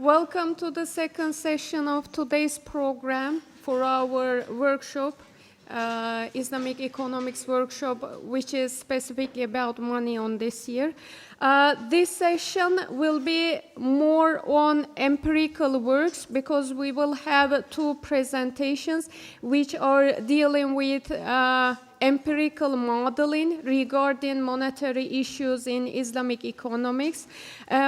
Welcome to the second session of today's program for our workshop, Islamic Economics Workshop, which is specifically about money on this year. This session will be more on empirical works because we will have two presentations which are dealing with empirical modeling regarding monetary issues in Islamic economics.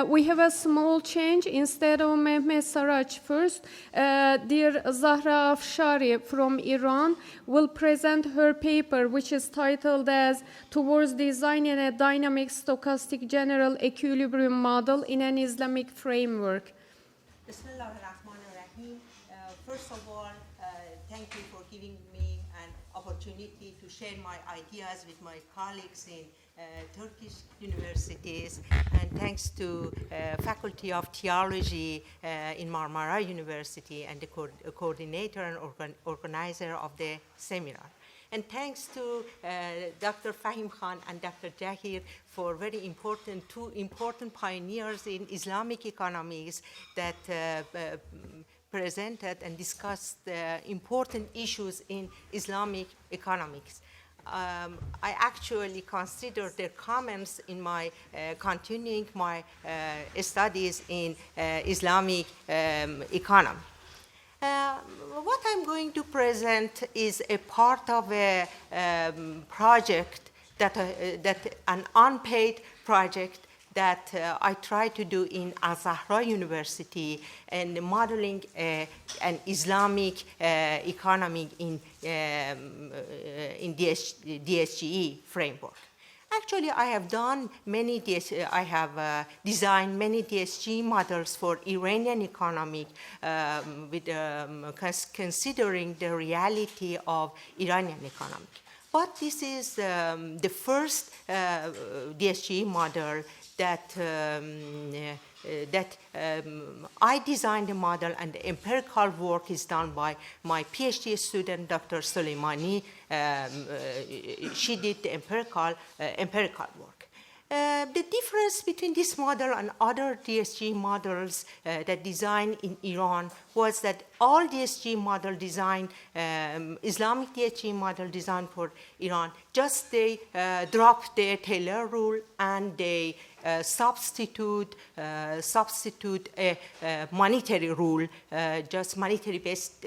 We have a small change. Instead of Mehmet Saraj first, dear Zahra Afshari from Iran will present her paper, which is titled as Towards Designing a Dynamic Stochastic General Equilibrium Model in an Islamic Framework. Bismillahirrahmanirrahim. First of all, thank you for giving me an opportunity to share my ideas with my colleagues in Turkish universities, and thanks to Faculty of Theology in Marmara University and the coordinator and organizer of the seminar. And thanks to Dr. Fahim Khan and Dr. Jahir for two important pioneers in Islamic economics that presented and discussed important issues in Islamic economics. I actually consider their comments in my continuing my studies in Islamic economy. What I'm going to present is a part of a project that an unpaid project that I try to do in Al-Zahra University and modeling an Islamic economy in DSGE framework. Actually, I have done many designed many DSG models for Iranian economy considering the reality of Iranian economy. But this is the first DSG model that I designed the model, and the empirical work is done by my PhD student, Dr. Soleimani. She did the empirical work. The difference between this model and other DSG models that designed in Iran was that all DSG model designed, Islamic DSG model designed for Iran, just they dropped the Taylor rule and they substitute a monetary rule, just monetary based.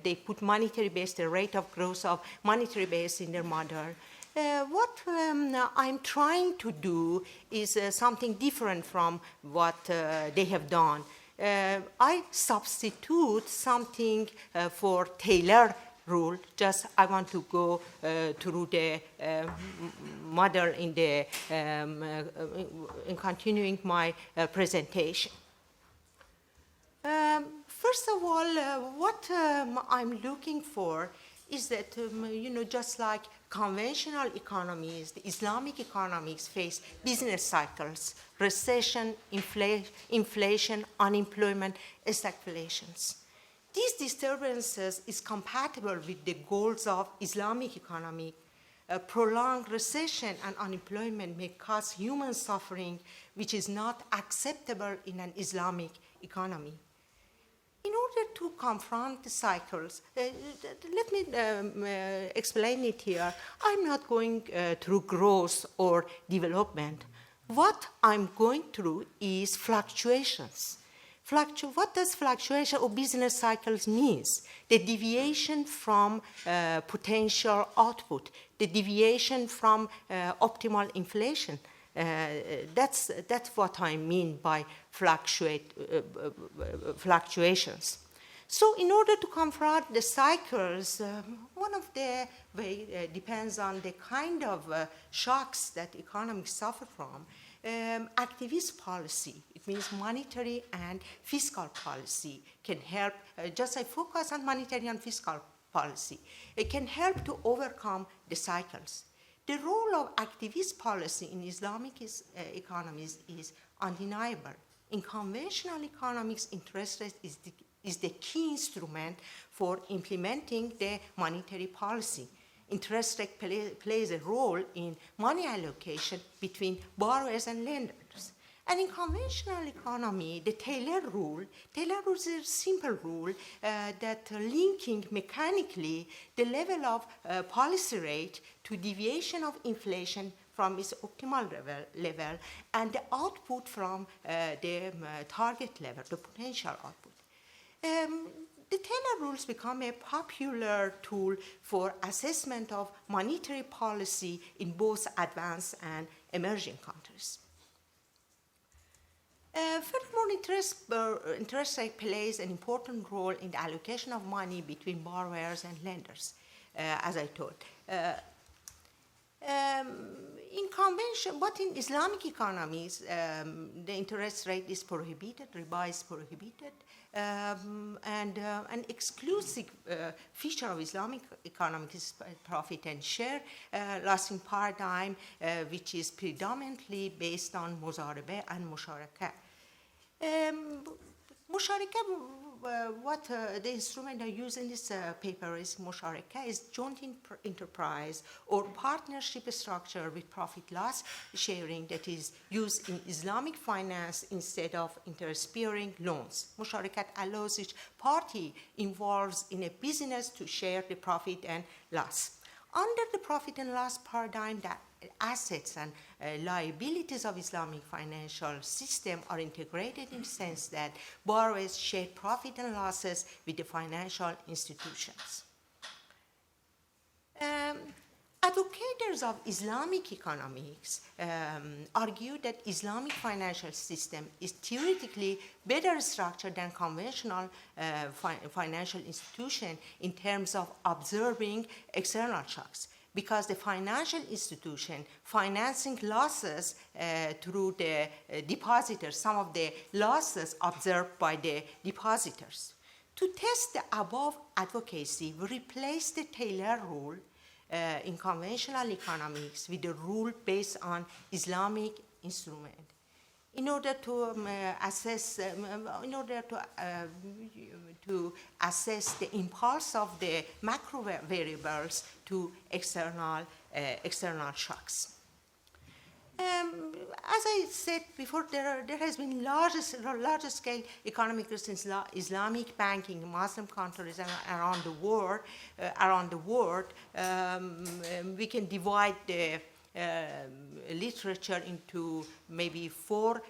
They put monetary based, the rate of growth of monetary base in their model. What I'm trying to do is something different from what they have done. I substitute something for Taylor rule. Just I want to go through the model in the in continuing my presentation. First of all, what I'm looking for is that just like conventional economies, the Islamic economies face business cycles, recession, inflation, unemployment, stagflations. These disturbances is compatible with the goals of Islamic economy. A prolonged recession and unemployment may cause human suffering, which is not acceptable in an Islamic economy. In order to confront the cycles, let me explain it here. I'm not going through growth or development. What I'm going through is fluctuations. What does fluctuation or business cycles means? The deviation from potential output, the deviation from optimal inflation. That's what I mean by fluctuations. So in order to confront the cycles, one of the ways depends on the kind of shocks that economies suffer from. Activist policy, it means monetary and fiscal policy, can help. Just I focus on monetary and fiscal policy. It can help to overcome the cycles. The role of activist policy in Islamic economies is undeniable. In conventional economics, interest rate is the key instrument for implementing the monetary policy. Interest rate plays a role in money allocation between borrowers and lenders. And in conventional economy, the Taylor rule is a simple rule that linking mechanically the level of policy rate to deviation of inflation from its optimal level and the output from the target level, the potential output. The Taylor rules become a popular tool for assessment of monetary policy in both advanced and emerging countries. Furthermore, interest rate plays an important role in the allocation of money between borrowers and lenders, as I told. But in Islamic economies, the interest rate is prohibited, riba is prohibited, and an exclusive feature of Islamic economics is profit and share lasting paradigm, which is predominantly based on muzarebe and musharaka. Musharaka, what the instrument I use in this paper is musharaka, is joint enterprise or partnership structure with profit-loss sharing that is used in Islamic finance instead of interest-bearing loans. Musharakat allows each party involved in a business to share the profit and loss. Under the profit and loss paradigm, the assets and liabilities of Islamic financial system are integrated in the sense that borrowers share profit and losses with the financial institutions. Advocates of Islamic economics argue that Islamic financial system is theoretically better structured than conventional financial institution in terms of observing external shocks, because the financial institution financing losses through the depositors, some of the losses observed by the depositors. To test the above advocacy, we replace the Taylor rule in conventional economics with a rule based on Islamic instrument. In order to assess the impulse of the macro variables to external shocks. As I said before, there has been large scale economic growth in Islamic banking in Muslim countries and around the world. We can divide the literature into maybe four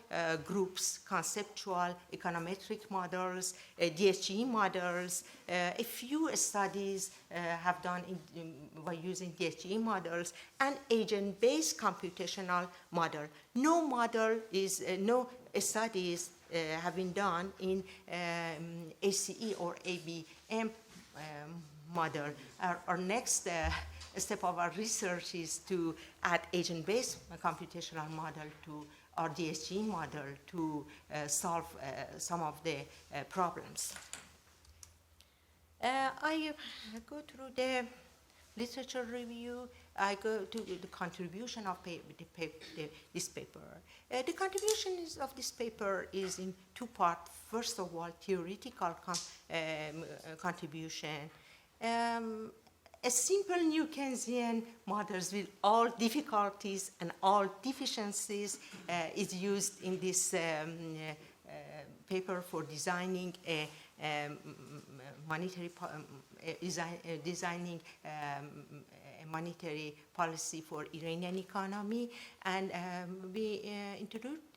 groups: conceptual, econometric models, DSGE models. A few studies have done by using DSGE models, and agent-based computational model. No studies have been done in ACE or ABM model. Our next step of our research is to add agent-based computational model to our DSGE model to solve some of the problems. I go through the literature review. I go to the contribution of this paper. The contribution of this paper is in two parts. First of all, theoretical contribution. A simple new Keynesian models with all difficulties and all deficiencies is used in this paper for designing a monetary monetary policy for Iranian economy, and we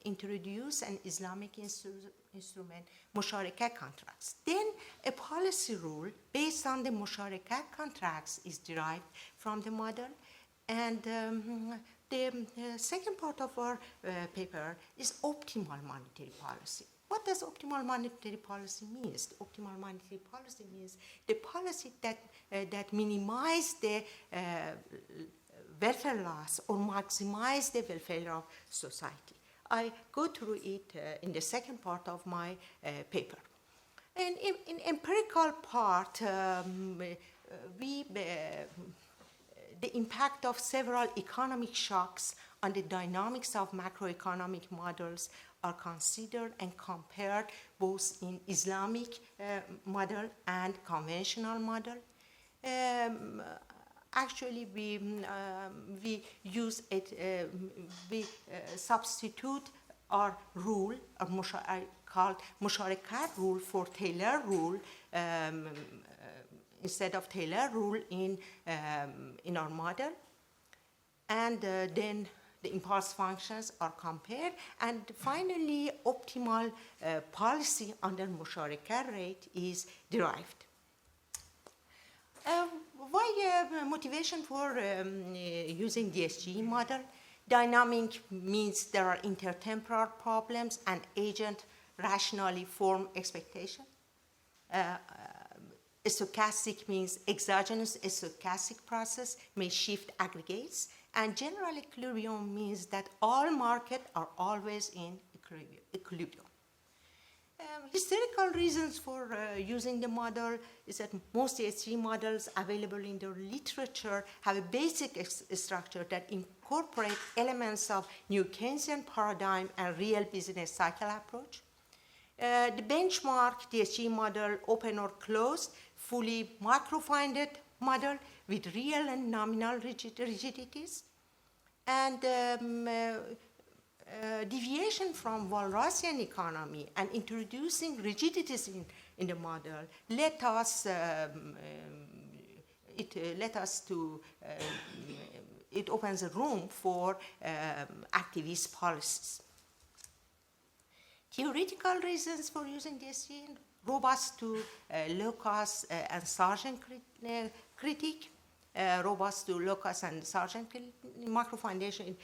introduce an Islamic instrument, musharaka contracts. Then a policy rule based on the musharaka contracts is derived from the model, and the second part of our paper is optimal monetary policy. What does optimal monetary policy mean? Optimal monetary policy means the policy that minimizes the welfare loss or maximize the welfare of society. I go through it in the second part of my paper. And in empirical part, the impact of several economic shocks on the dynamics of macroeconomic models are considered and compared both in Islamic model and conventional model. Actually, we use it. We substitute our rule, called Musharaka rule for Taylor rule, instead of Taylor rule in our model. And then the impulse functions are compared. And finally, optimal policy under Musharaka rate is derived. Why motivation for using DSG model? Dynamic means there are intertemporal problems and agent rationally form expectation. Stochastic means exogenous stochastic process may shift aggregates. And general equilibrium means that all markets are always in equilibrium. Historical reasons for using the model is that most DSG models available in the literature have a basic structure that incorporates elements of new Keynesian paradigm and real business cycle approach. The benchmark DSG model, open or closed, fully macro-funded model with real and nominal rigidities. And deviation from Walrasian economy and introducing rigidities in the model let us it opens a room for activist policies. Theoretical reasons for using DSG: robust to low-cost and Sargent critique, robust to low-cost and Sargent macro-foundation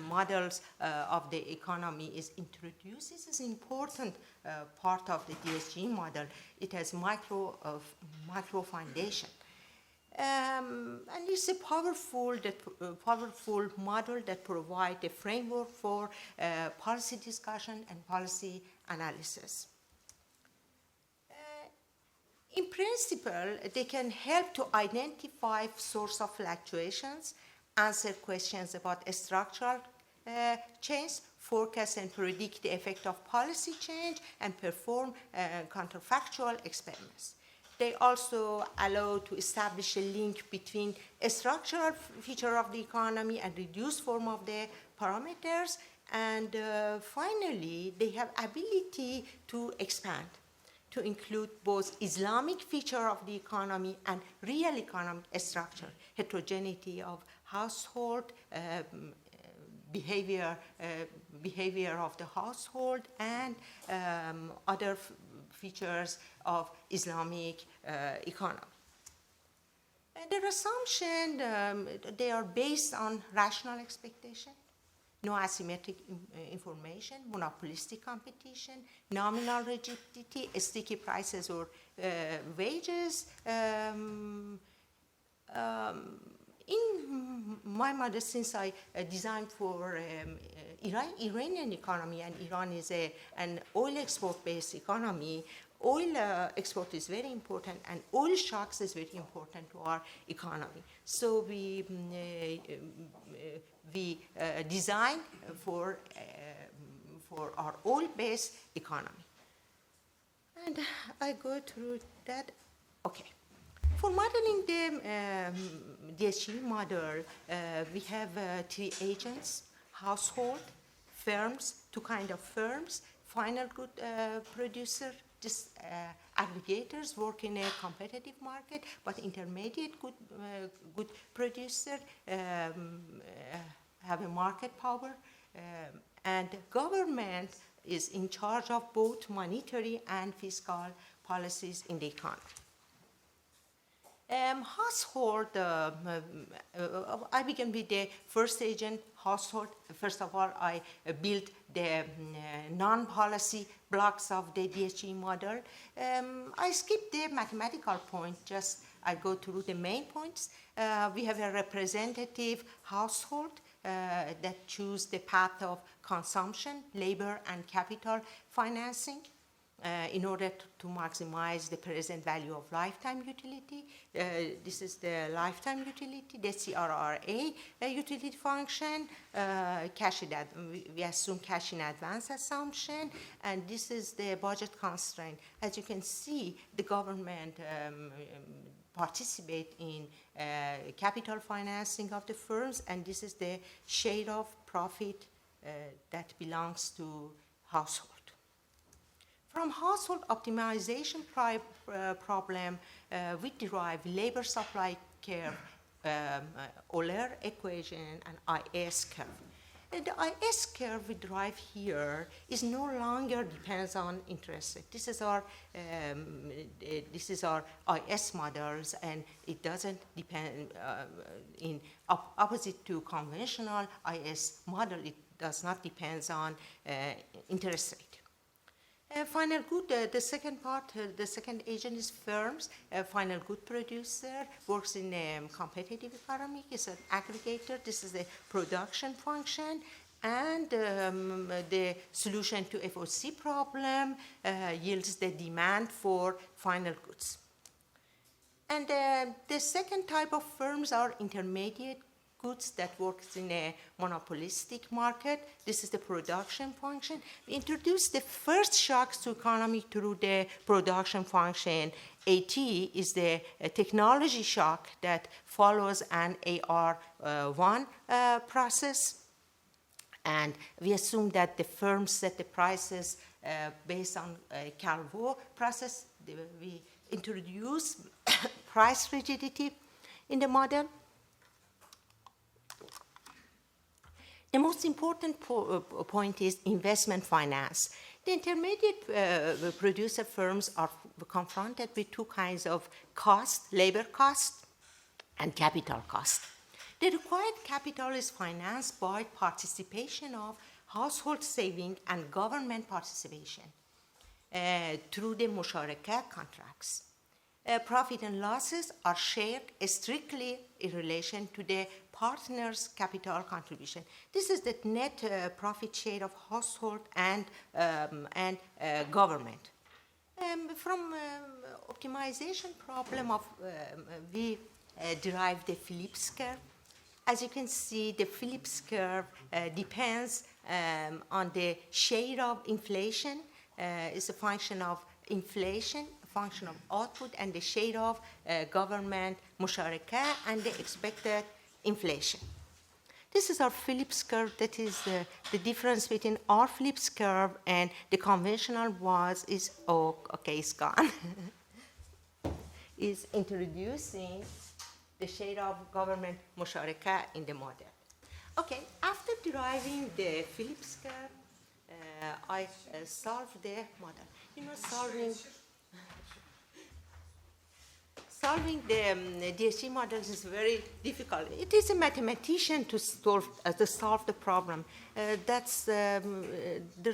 models of the economy is introduced. This is an important part of the DSG model. It has macro-foundation. And it's a powerful model that provides a framework for policy discussion and policy analysis. In principle, they can help to identify source of fluctuations, answer questions about structural change, forecast and predict the effect of policy change, and perform counterfactual experiments. They also allow to establish a link between a structural feature of the economy and reduced form of the parameters. And finally, they have ability to expand, to include both Islamic feature of the economy and real economic structure, heterogeneity of household, behavior of the household, and other features of Islamic economy. And their assumption, they are based on rational expectation, no asymmetric information, monopolistic competition, nominal rigidity, sticky prices or wages. In my model, since I designed for Iranian economy, and Iran is an oil export-based economy, oil export is very important, and oil shocks is very important to our economy. So we design for our oil-based economy. And I go through that. Okay. For modeling the DSG model, we have three agents: household, firms, two kinds of firms, final good producer, just aggregators work in a competitive market, but intermediate good producer have a market power, and government is in charge of both monetary and fiscal policies in the economy. Household, I began with the first agent, household. First of all, I built the non-policy blocks of the DSG model. I skipped the mathematical point, just I go through the main points. We have a representative household that choose the path of consumption, labor, and capital financing. In order to maximize the present value of lifetime utility. This is the lifetime utility, the CRRA utility function, we assume cash in advance assumption, and this is the budget constraint. As you can see, the government participate in capital financing of the firms, and this is the share of profit that belongs to household. From household optimization problem, we derive labor supply curve, Euler equation, and IS curve. And the IS curve we derive here is no longer depends on interest rate. This is our IS models, and it doesn't depend in opposite to conventional IS model. It does not depend on interest rate. Final good, the second part, the second agent is firms. Final good producer works in a competitive economy, is an aggregator. This is the production function. And the solution to FOC problem yields the demand for final goods. And the second type of firms are intermediate goods that works in a monopolistic market. This is the production function. We introduced the first shocks to economy through the production function. AT is the technology shock that follows an AR1 process. And we assume that the firms set the prices based on a Calvo process. We introduce price rigidity in the model. The most important point is investment finance. The intermediate producer firms are confronted with two kinds of cost, labor cost and capital cost. The required capital is financed by participation of household saving and government participation through the musharaka contracts. Profit and losses are shared strictly in relation to the partner's capital contribution. This is the net profit share of household and government. From optimization problem of we derive the Phillips curve. As you can see, the Phillips curve depends on the share of inflation. It's a function of inflation, function of output, and the share of government musharaka and the expected inflation. This is our Phillips curve. That is the difference between our Phillips curve and the conventional is, oh, okay, it's gone. Is introducing the share of government musharaka in the model. Okay, after deriving the Phillips curve, I solve the model. You know, solving the DSG models is very difficult. It is a mathematician to solve the problem. That's the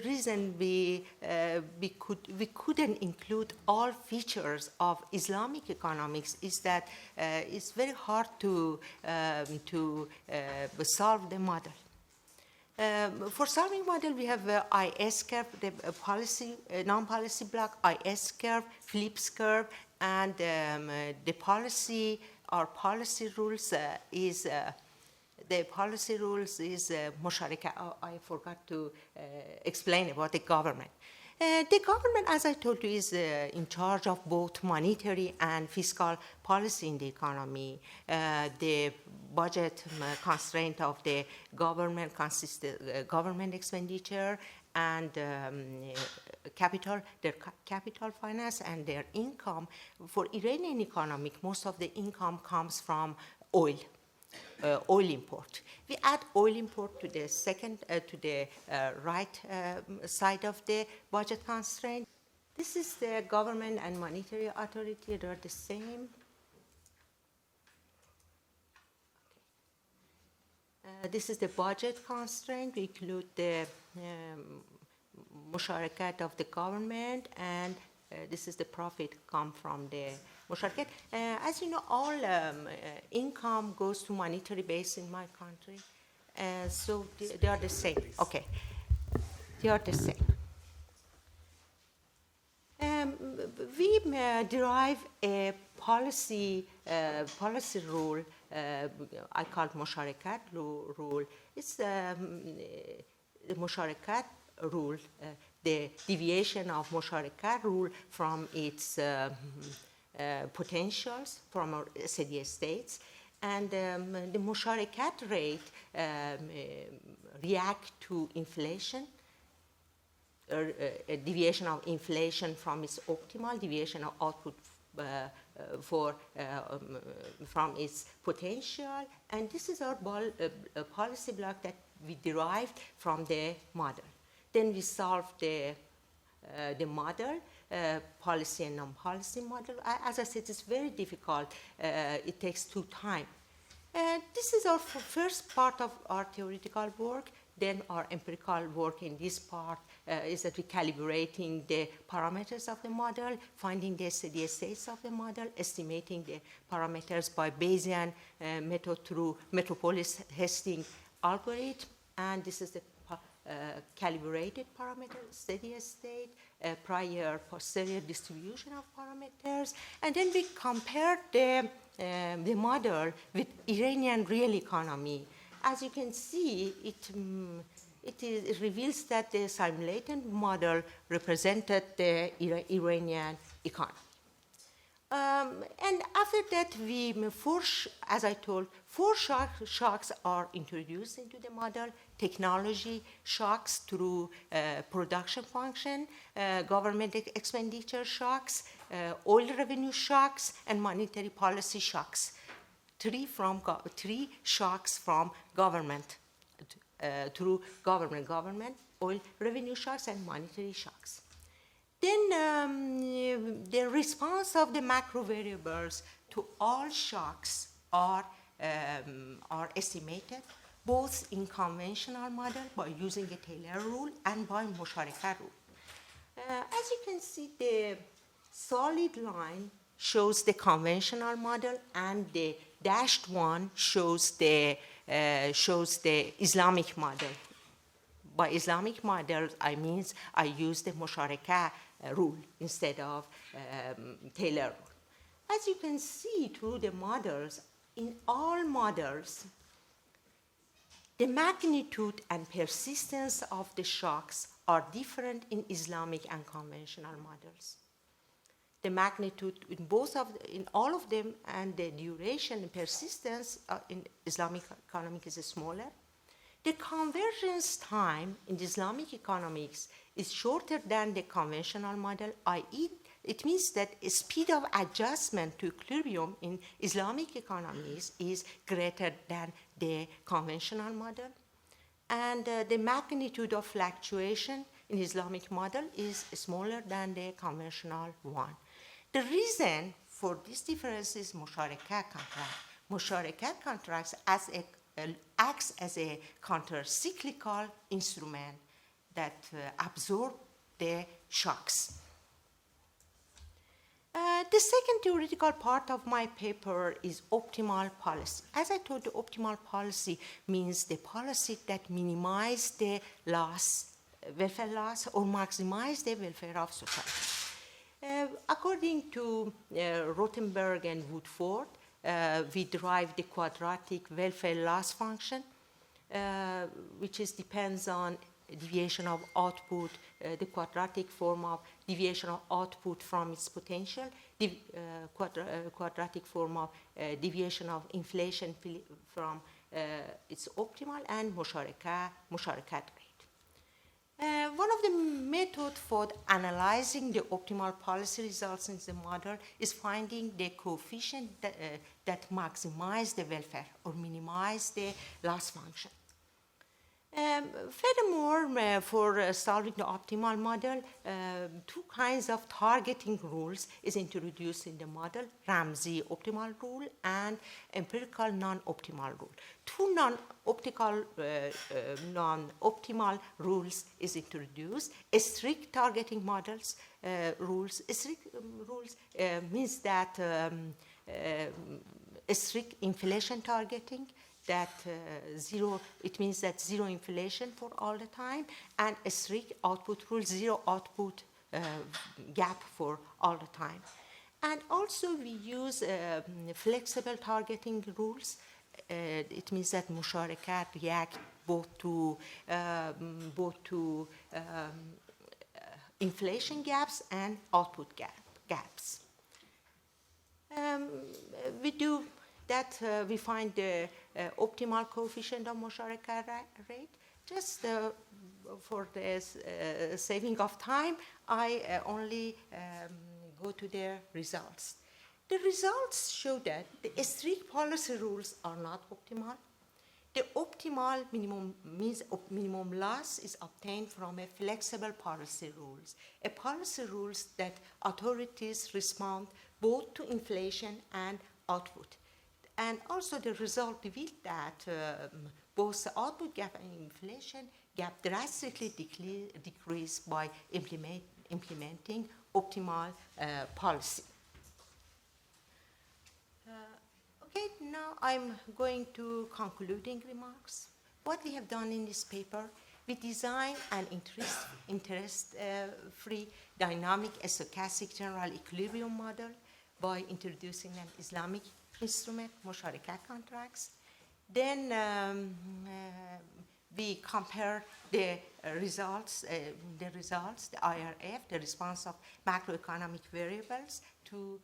reason we couldn't include all features of Islamic economics. Is that it's very hard to solve the model. For solving model, we have IS curve, the policy, non-policy block, IS curve, Phillips curve, and the policy, our policy rules is musharaka. Oh, I forgot to explain about the government. The government, as I told you, is in charge of both monetary and fiscal policy in the economy. The budget constraint of the government consists of government expenditure and their capital finance and their income. For Iranian economic, most of the income comes from oil. Oil import. We add oil import to the second, to the right side of the budget constraint. This is the government and monetary authority. They are the same. This is the budget constraint. We include the musharakat of the government, and this is the profit come from the musharakat. As you know, all income goes to monetary base in my country, so they are the same. Okay, they are the same. We derive a policy rule. I call it musharakat rule. It's the musharakat rule, the deviation of musharakat rule from its potentials from our steady states. And the musharekat rate react to inflation, a deviation of inflation from its optimal, deviation of output from its potential, and this is our policy block that we derived from the model. Then we solved the model, policy and non-policy model. As I said, it's very difficult. It takes time. This is our first part of our theoretical work. Then our empirical work in this part is that we're calibrating the parameters of the model, finding the steady states of the model, estimating the parameters by Bayesian method through metropolis Hastings algorithm. And this is the calibrated parameter, steady state, prior posterior distribution of parameters. And then we compared the model with Iranian real economy. As you can see, it reveals that the simulated model represented the Iranian economy. And after that, as I told, four shocks are introduced into the model: technology shocks through production function, government expenditure shocks, oil revenue shocks, and monetary policy shocks. Three shocks from government, through government, oil revenue shocks, and monetary shocks. Then the response of the macro variables to all shocks are estimated both in conventional model by using a Taylor rule and by Musharaka rule. As you can see, the solid line shows the conventional model, and the dashed one shows the Islamic model. By Islamic model, I use the Musharaka rule instead of Taylor rule. As you can see through the models, in all models, the magnitude and persistence of the shocks are different in Islamic and conventional models. The magnitude in all of them, and the duration and persistence in Islamic economics is smaller. The convergence time in the Islamic economics is shorter than the conventional model, i.e., it means that the speed of adjustment to equilibrium in Islamic economies is greater than the conventional model. And the magnitude of fluctuation in Islamic model is smaller than the conventional one. The reason for this difference is Musharaka contract. Musharaka contracts acts as a counter-cyclical instrument that absorbs the shocks. The second theoretical part of my paper is optimal policy. As I told, the optimal policy means the policy that minimizes the welfare loss, or maximizes the welfare of society. According to Rothenberg and Woodford, we derive the quadratic welfare loss function, which depends on deviation of output, the quadratic form of deviation of output from its potential, the quadratic form of deviation of inflation from its optimal, and Musharaka rate. One of the methods for analyzing the optimal policy results in the model is finding the coefficient that maximize the welfare or minimize the loss function. Furthermore, for solving the optimal model, two kinds of targeting rules is introduced in the model: Ramsey optimal rule and empirical non-optimal rule. Two non-optimal rules is introduced. Strict targeting models rules. Strict rules means that strict inflation targeting, that it means that zero inflation for all the time, and a strict output rule, zero output gap for all the time. And also we use flexible targeting rules. It means that Musharaka react both to inflation gaps and output gaps. that we find the optimal coefficient of musharaka rate. Just for the saving of time, I only go to the results. The results show that the strict policy rules are not optimal. The optimal minimum loss is obtained from a flexible policy rules, a policy rules that authorities respond both to inflation and output. And also the result revealed that both the output gap and inflation gap drastically decreased by implementing optimal policy. Okay, now I'm going to concluding remarks. What we have done in this paper, we designed an interest-free dynamic stochastic general equilibrium model by introducing an Islamic instrument, musharaka contracts. Then we compare the results, the IRF, the response of macroeconomic variables to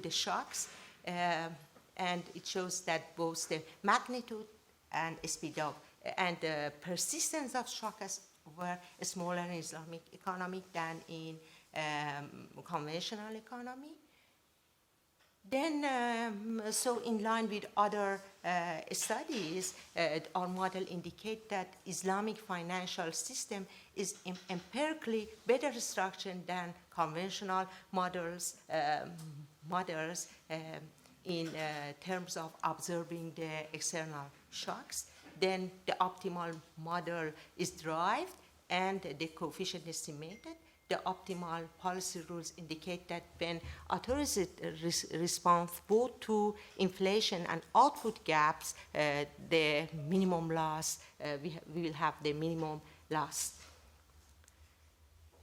the shocks, and it shows that both the magnitude and speed of and the persistence of shocks were smaller in Islamic economy than in conventional economy. Then, so in line with other studies, our model indicate that Islamic financial system is empirically better structured than conventional models in terms of observing the external shocks. Then the optimal model is derived and the coefficient estimated. The optimal policy rules indicate that when authorities respond both to inflation and output gaps, the minimum loss, we will have the minimum loss.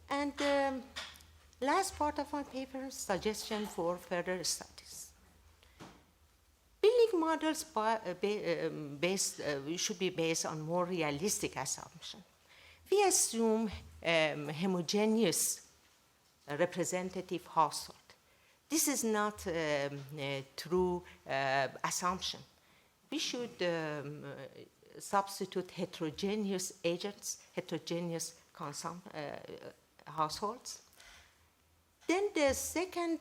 And last part of my paper, suggestion for further studies. Building models should be based on more realistic assumptions. We assume homogeneous representative household. This is not a true assumption. We should substitute heterogeneous agents, heterogeneous households. Then the second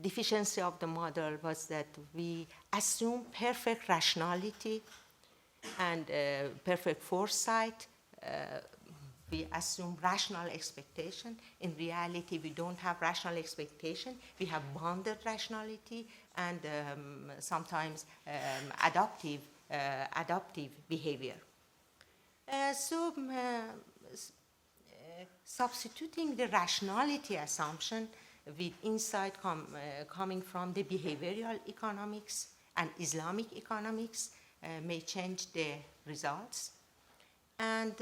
deficiency of the model was that we assume perfect rationality and perfect foresight. We assume rational expectation. In reality, we don't have rational expectation. We have bounded rationality and sometimes adaptive behavior. Substituting the rationality assumption with insight coming from the behavioral economics and Islamic economics may change the results. And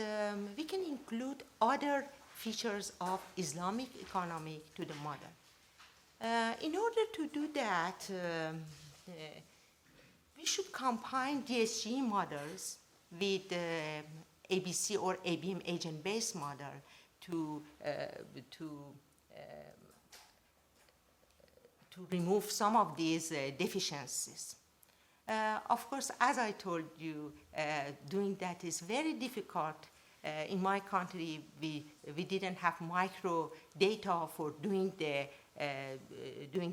we can include other features of Islamic economy to the model. In order to do that, we should combine DSG models with ABC or ABM agent-based model to remove some of these deficiencies. Of course, as I told you, doing that is very difficult. In my country, we didn't have micro data for doing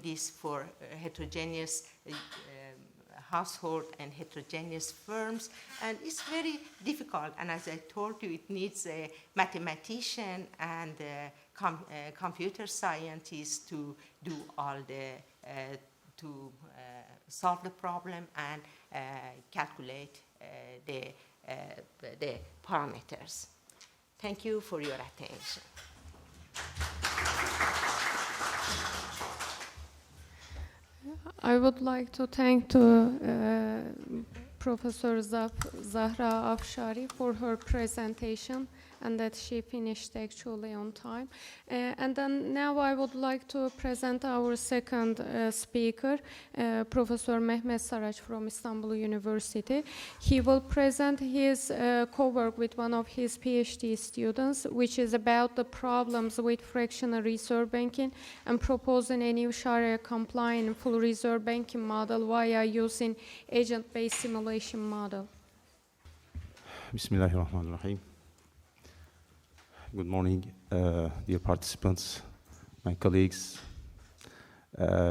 this for heterogeneous household and heterogeneous firms, and it's very difficult. And as I told you, it needs a mathematician and computer scientists to do all the to solve the problem and calculate the parameters. Thank you for your attention. I would like to thank Professor Zahra Afshari for her presentation and that she finished actually on time. And then now I would like to present our second speaker, Professor Mehmet Saraç from Istanbul University. He will present his co-work with one of his PhD students, which is about the problems with fractional reserve banking and proposing a new Sharia-compliant full reserve banking model via using agent-based simulation model. Bismillahirrahmanirrahim. Good morning, dear participants, my colleagues.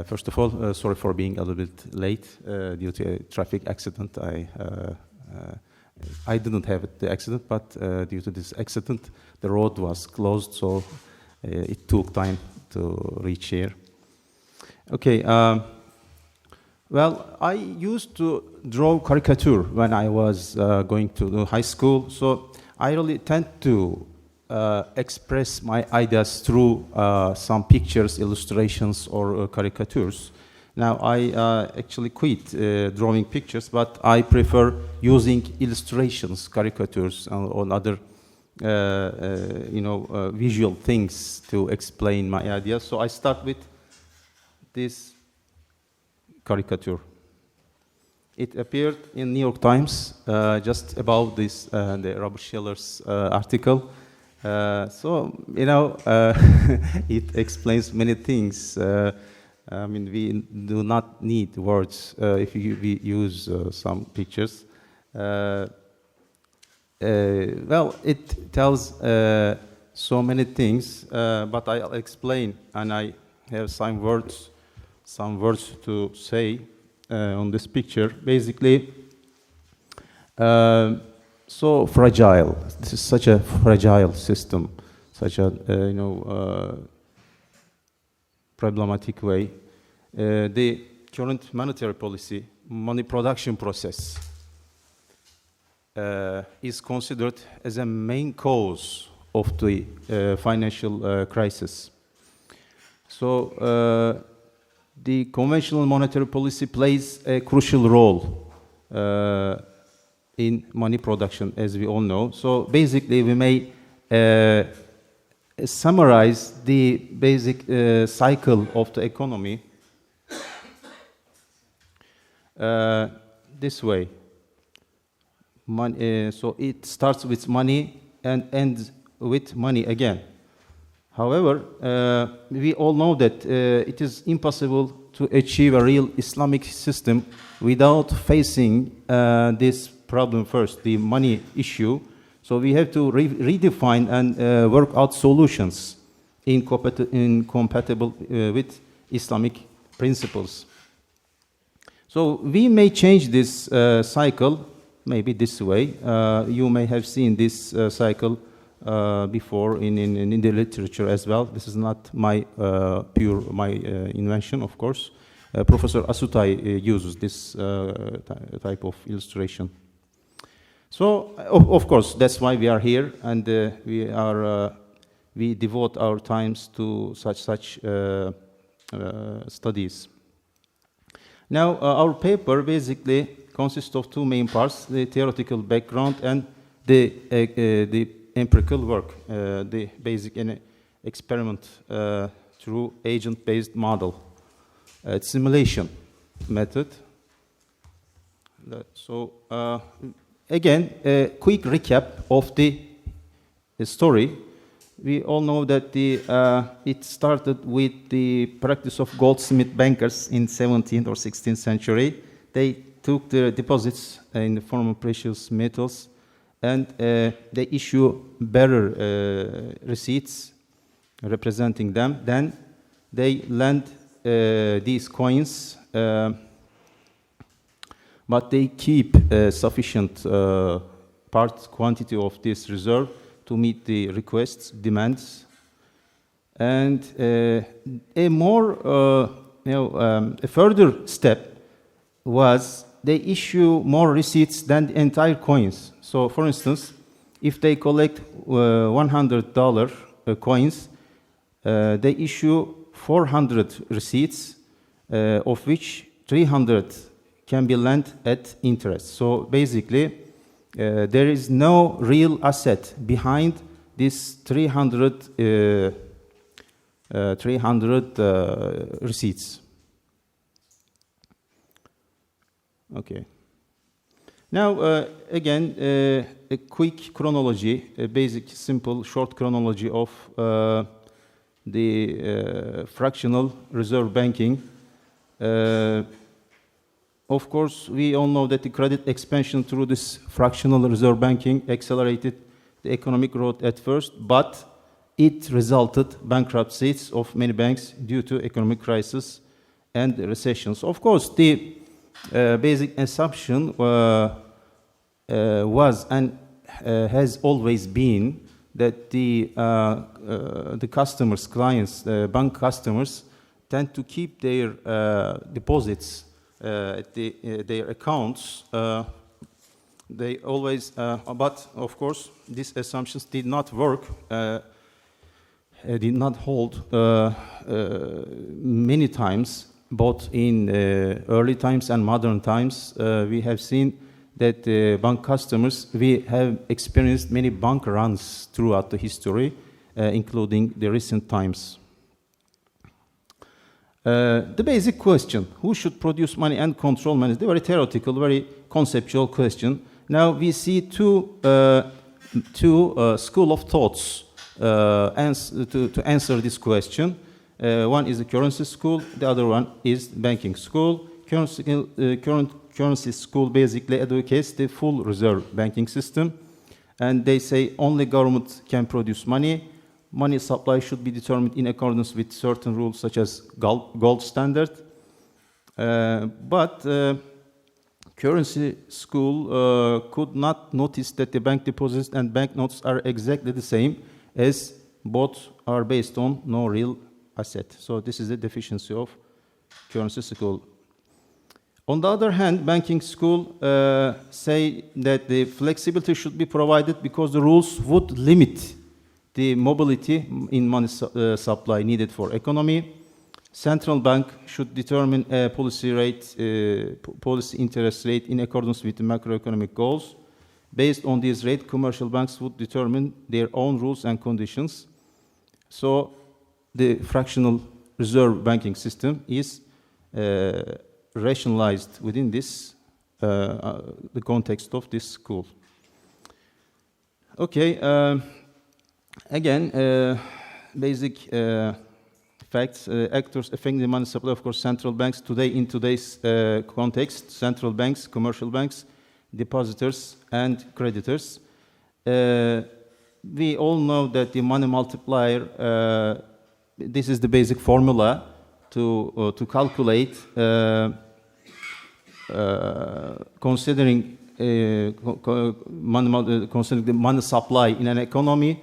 First of all, sorry for being a little bit late due to a traffic accident. I didn't have the accident, but due to this accident, the road was closed, so it took time to reach here. Okay. Well, I used to draw caricature when I was going to high school, so I really tend to express my ideas through some pictures, illustrations, or caricatures. Now, I actually quit drawing pictures, but I prefer using illustrations, caricatures, and other visual things to explain my ideas. So I start with this caricature. It appeared in New York Times just about this, the Robert Shiller's article. It explains many things. We do not need words if we use some pictures. It tells so many things, but I'll explain, and I have some words to say on this picture. Basically, so fragile. This is such a fragile system, such a problematic way. The current monetary policy, money production process, is considered as a main cause of the financial crisis. So the conventional monetary policy plays a crucial role in money production, as we all know. So basically, we may summarize the basic cycle of the economy this way. So it starts with money and ends with money again. However, we all know that it is impossible to achieve a real Islamic system without facing this problem first, the money issue. So we have to redefine and work out solutions incompatible with Islamic principles. So we may change this cycle, maybe this way. You may have seen this cycle before in the literature as well. This is not my invention, of course. Professor Asutay uses this type of illustration. So, of course, that's why we are here, and we devote our times to such studies. Now, our paper basically consists of two main parts: the theoretical background and the empirical work, the basic experiment through agent-based model, simulation method. So again, a quick recap of the story. We all know that it started with the practice of goldsmith bankers in 17th or 16th century. They took their deposits in the form of precious metals, and they issue bearer receipts representing them. Then they lend these coins, but they keep sufficient quantity of this reserve to meet the requests, demands. And a further step was they issue more receipts than the entire coins. So, for instance, if they collect $100 coins, they issue 400 receipts, of which 300 can be lent at interest. So basically, there is no real asset behind this 300 receipts. Okay. Now, again, a quick chronology, a basic, simple, short chronology of the fractional reserve banking. Of course, we all know that the credit expansion through this fractional reserve banking accelerated the economic growth at first, but it resulted bankruptcies of many banks due to economic crisis and recessions. Of course, the basic assumption was and has always been that the customers, clients, bank customers tend to keep their deposits at their accounts. They always, but of course, these assumptions did not work, did not hold many times, both in early times and modern times. We have seen that bank customers, we have experienced many bank runs throughout the history, including the recent times. The basic question, who should produce money and control money, is a very theoretical, very conceptual question. Now we see two school of thoughts to answer this question. One is the currency school, the other one is banking school. Currency school basically advocates the full reserve banking system, and they say only government can produce money. Money supply should be determined in accordance with certain rules such as gold standard. But currency school could not notice that the bank deposits and banknotes are exactly the same, as both are based on no real asset. So this is a deficiency of currency school. On the other hand, banking school say that the flexibility should be provided because the rules would limit the mobility in money supply needed for economy. Central bank should determine a policy interest rate in accordance with the macroeconomic goals. Based on this rate, commercial banks would determine their own rules and conditions. So the fractional reserve banking system is rationalized within this the context of this school. Okay. Again, basic facts, actors affecting the money supply, of course, central banks today, in today's context, central banks, commercial banks, depositors, and creditors. We all know that the money multiplier, this is the basic formula to calculate, considering considering the money supply in an economy,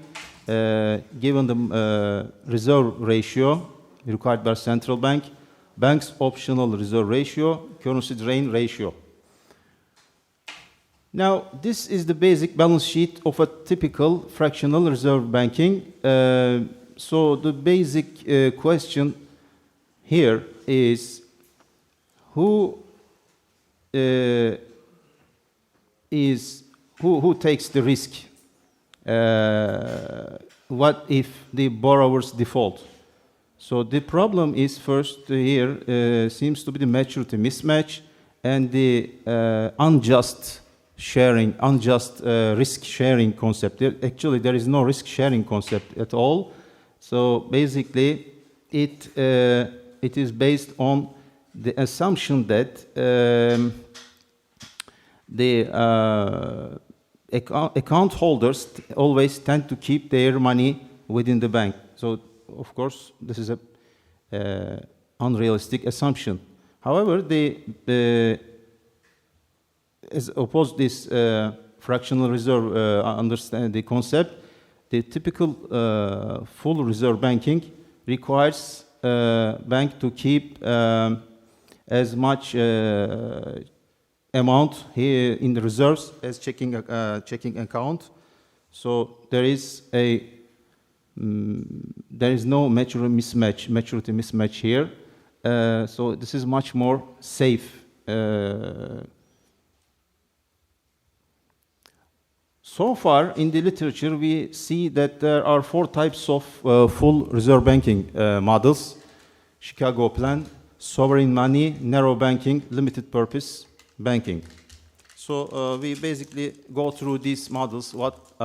given the reserve ratio required by central bank, bank's optional reserve ratio, currency drain ratio. Now, this is the basic balance sheet of a typical fractional reserve banking. So the basic question here is who takes the risk? What if the borrowers default? So the problem is first here seems to be the maturity mismatch and the unjust risk sharing concept. Actually, there is no risk sharing concept at all. So basically, it is based on the assumption that the account holders always tend to keep their money within the bank. So, of course, this is a unrealistic assumption. However, as opposed this fractional reserve understand the concept, the typical full reserve banking requires bank to keep as much amount here in the reserves as checking account. So there is no maturity mismatch here. So this is much more safe. So far in the literature, we see that there are 4 types of full reserve banking models: Chicago Plan, sovereign money, narrow banking, limited purpose banking. So we basically go through these models, what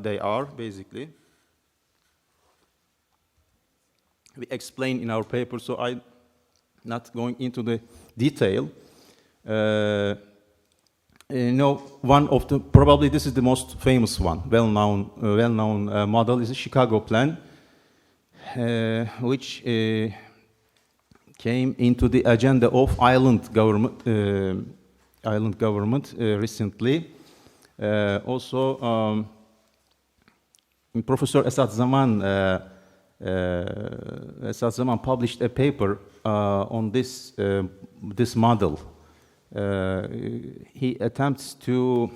they are, basically. We explain in our paper, so I'm not going into the detail. One of the, probably this is the most famous one, well-known model is the Chicago Plan, which came into the agenda of island government recently. Also, Professor Esat Zaman published a paper on this model. He attempts to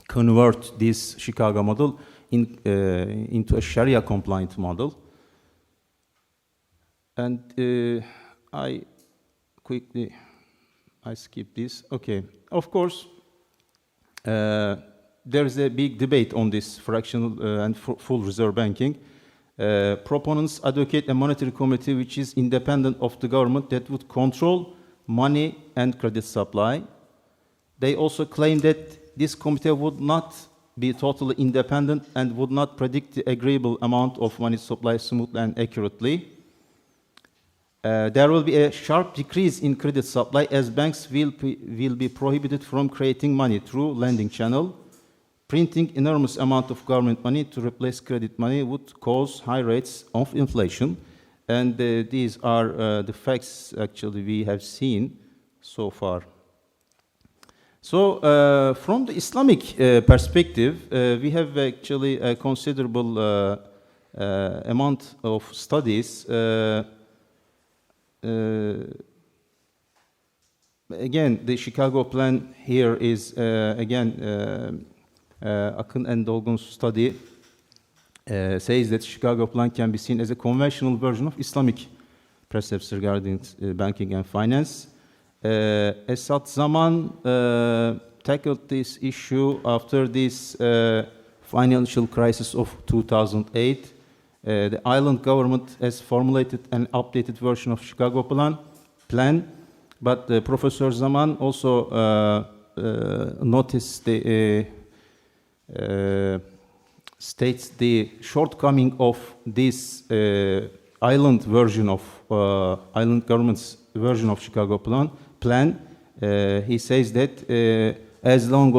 convert this Chicago model into a Sharia-compliant model. And I skip this. Okay. Of course, there is a big debate on this fractional and full reserve banking. Proponents advocate a monetary committee which is independent of the government that would control money and credit supply. They also claim that this committee would not be totally independent and would not predict the agreeable amount of money supply smoothly and accurately. There will be a sharp decrease in credit supply as banks will be prohibited from creating money through lending channel. Printing enormous amount of government money to replace credit money would cause high rates of inflation. And these are the facts actually we have seen so far. So from the Islamic perspective, we have actually a considerable amount of studies. Again, the Chicago Plan here is again Akın and Dolgun's study says that Chicago Plan can be seen as a conventional version of Islamic precepts regarding banking and finance. Esat Zaman tackled this issue after this financial crisis of 2008. The island government has formulated an updated version of Chicago Plan, but Professor Zaman also noticed states the shortcoming of this island government's version of Chicago Plan. He says that as long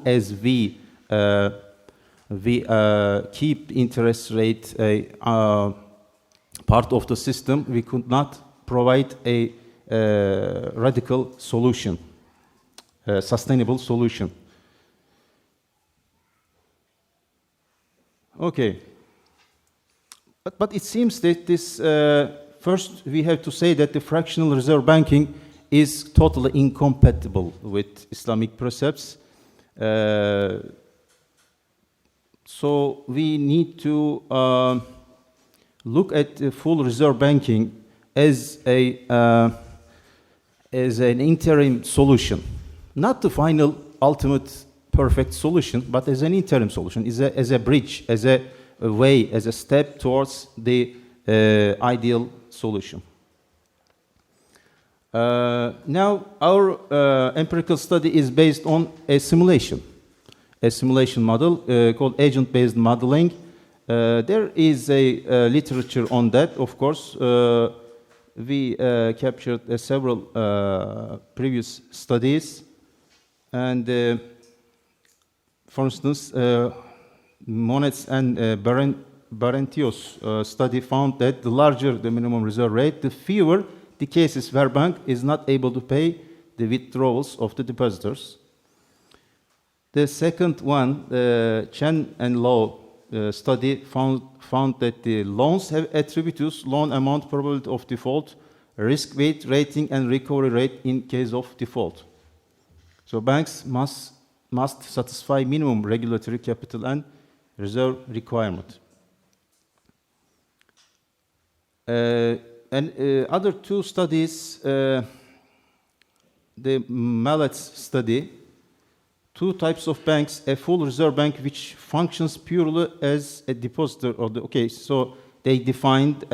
as we keep interest rate part of the system, we could not provide a radical solution, sustainable solution. Okay, but it seems that this first we have to say that the fractional reserve banking is totally incompatible with Islamic precepts. So we need to look at full reserve banking as an interim solution, not the final, ultimate, perfect solution, but as an interim solution, as a bridge, as a way, as a step towards the ideal solution. Now, our empirical study is based on a simulation model called agent-based modeling. There is a literature on that, of course. We captured several previous studies, and for instance, Monets and Barentios study found that the larger the minimum reserve rate, the fewer the cases where bank is not able to pay the withdrawals of the depositors. The second one, Chen and Low study found that the loans have attributes, loan amount, probability of default, risk weight, rating, and recovery rate in case of default. So banks must satisfy minimum regulatory capital and reserve requirement. And other two studies, the Mallet's study two types of banks, a full reserve bank which functions purely as a depositor of the, okay, so they defined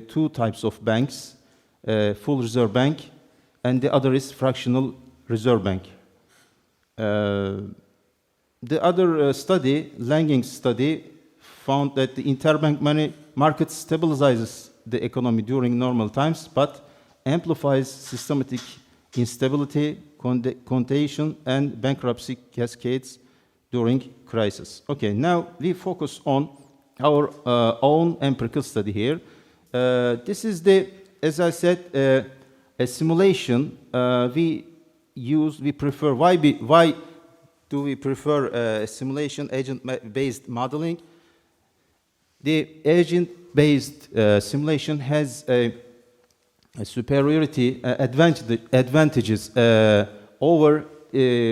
two types of banks, full reserve bank, and the other is fractional reserve bank. The other study, Langing's study, found that the interbank money market stabilizes the economy during normal times, but amplifies systematic instability, contagion, and bankruptcy cascades during crisis. Okay, now we focus on our own empirical study here. This is the, as I said, a simulation. We prefer, why do we prefer simulation agent-based modeling? The agent-based simulation has a superiority advantages over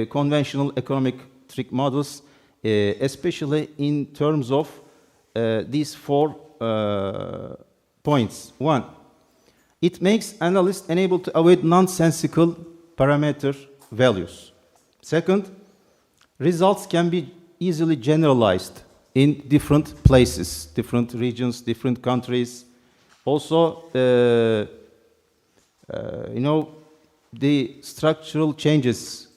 conventional econometric models, especially in terms of these 4 points. 1, it makes analysts unable to avoid nonsensical parameter values. Second, results can be easily generalized in different places, different regions, different countries. Also, the structural changes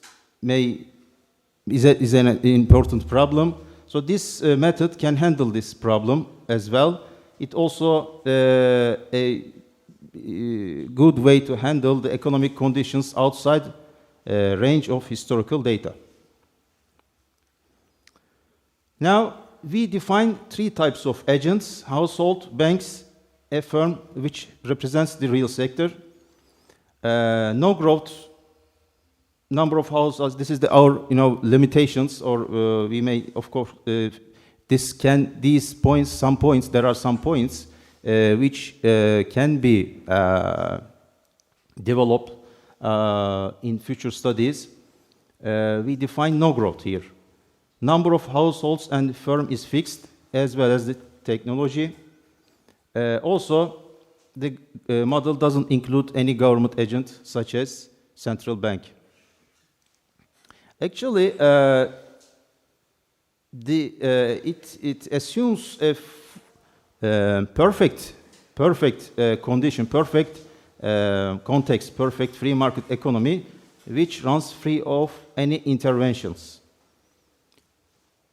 is an important problem. So this method can handle this problem as well. It also a good way to handle the economic conditions outside range of historical data. Now, we define 3 types of agents: household, banks, a firm which represents the real sector. No growth, number of households. This is our limitations, or we may, of course, these points. There are some points which can be developed in future studies. We define no growth here. Number of households and firm is fixed, as well as the technology. Also, the model doesn't include any government agent, such as central bank. Actually, it assumes a perfect condition, perfect context, perfect free market economy, which runs free of any interventions.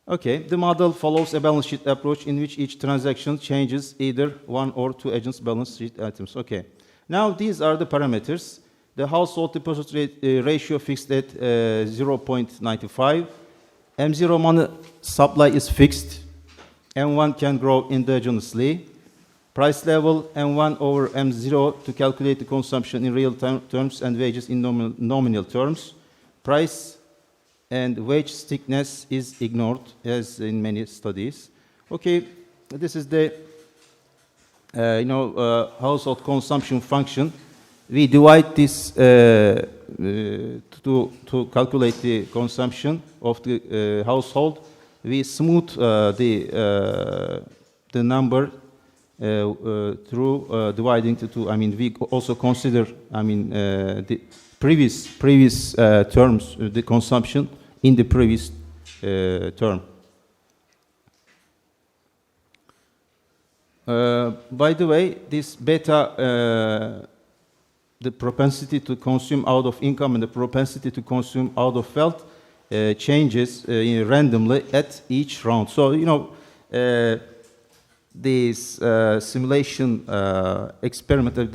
Okay, the model follows a balance sheet approach in which each transaction changes either 1 or 2 agents' balance sheet items. Okay, now these are the parameters. The household deposit ratio fixed at 0.95. M0 money supply is fixed. M1 can grow endogenously. Price level M1 over M0 to calculate the consumption in real terms and wages in nominal terms. Price and wage stickiness is ignored, as in many studies. Okay, this is the household consumption function. We divide this to calculate the consumption of the household. We smooth the number through dividing to 2. I mean, we also consider, the previous terms, the consumption in the previous term. By the way, this beta, the propensity to consume out of income and the propensity to consume out of wealth changes randomly at each round. So, these simulation experiment,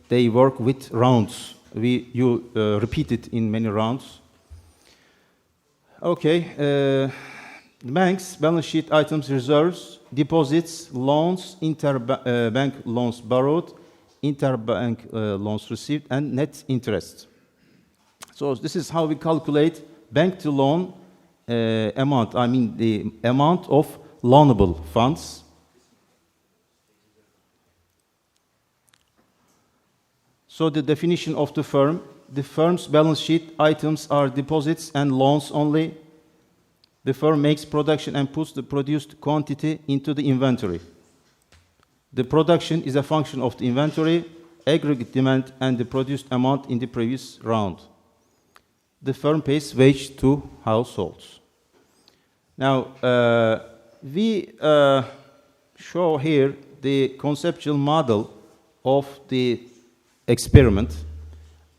they work with rounds. You repeat it in many rounds. Okay, banks, balance sheet items, reserves, deposits, loans, interbank loans borrowed, interbank loans received, and net interest. So this is how we calculate bank to loan amount. I mean the amount of loanable funds. So the definition of the firm's balance sheet items are deposits and loans only. The firm makes production and puts the produced quantity into the inventory. The production is a function of the inventory, aggregate demand, and the produced amount in the previous round. the firm pays wage to households. Now, we show here the conceptual model of the experiment.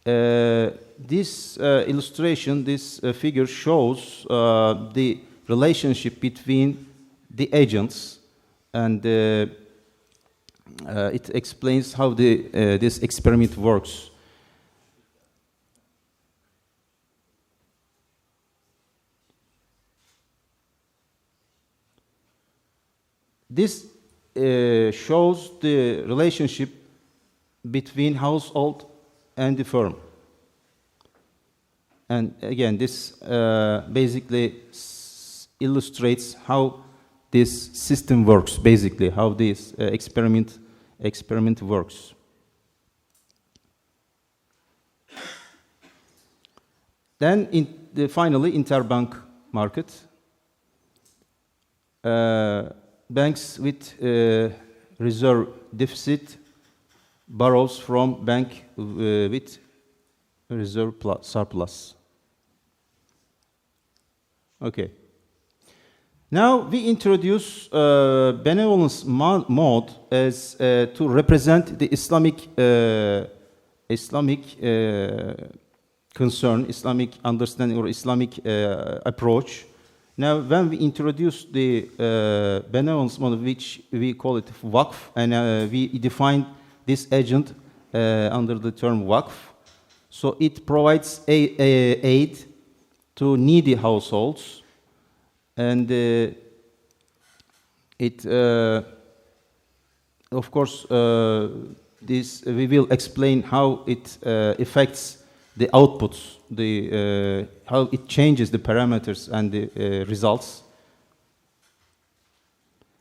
This illustration, this figure shows the relationship between the agents, and it explains how this experiment works. This shows the relationship between household and the firm. And again, this basically illustrates how this system works, basically, how this experiment works. Then, finally, interbank market. Banks with reserve deficit borrows from bank with reserve surplus. Okay. Now we introduce benevolence mode as to represent the Islamic concern, Islamic understanding, or Islamic approach. Now, when we introduce the benevolence model, which we call it Waqf, and we define this agent under the term Waqf, so it provides aid to needy households, and it, of course, this we will explain how it affects the outputs, how it changes the parameters and the results.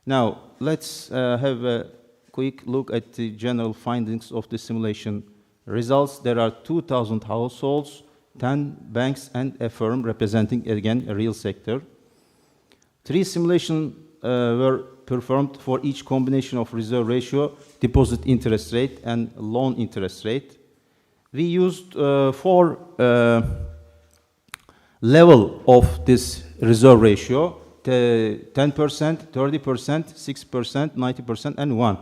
Now, let's have a quick look at the general findings of the simulation results. There are 2,000 households, 10 banks, and a firm representing, again, a real sector. 3 simulations were performed for each combination of reserve ratio, deposit interest rate, and loan interest rate. We used 4 level of this reserve ratio: 10%, 30%, 6%, 90%, and 1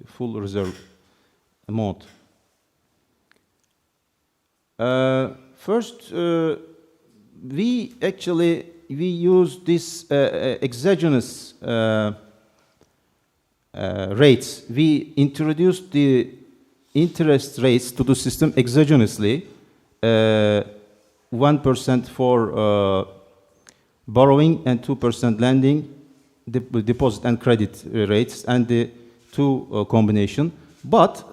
full reserve mode. First, we use this exogenous rates. We introduced the interest rates to the system exogenously, 1% for borrowing and 2% lending, deposit and credit rates, and the 2 combination. But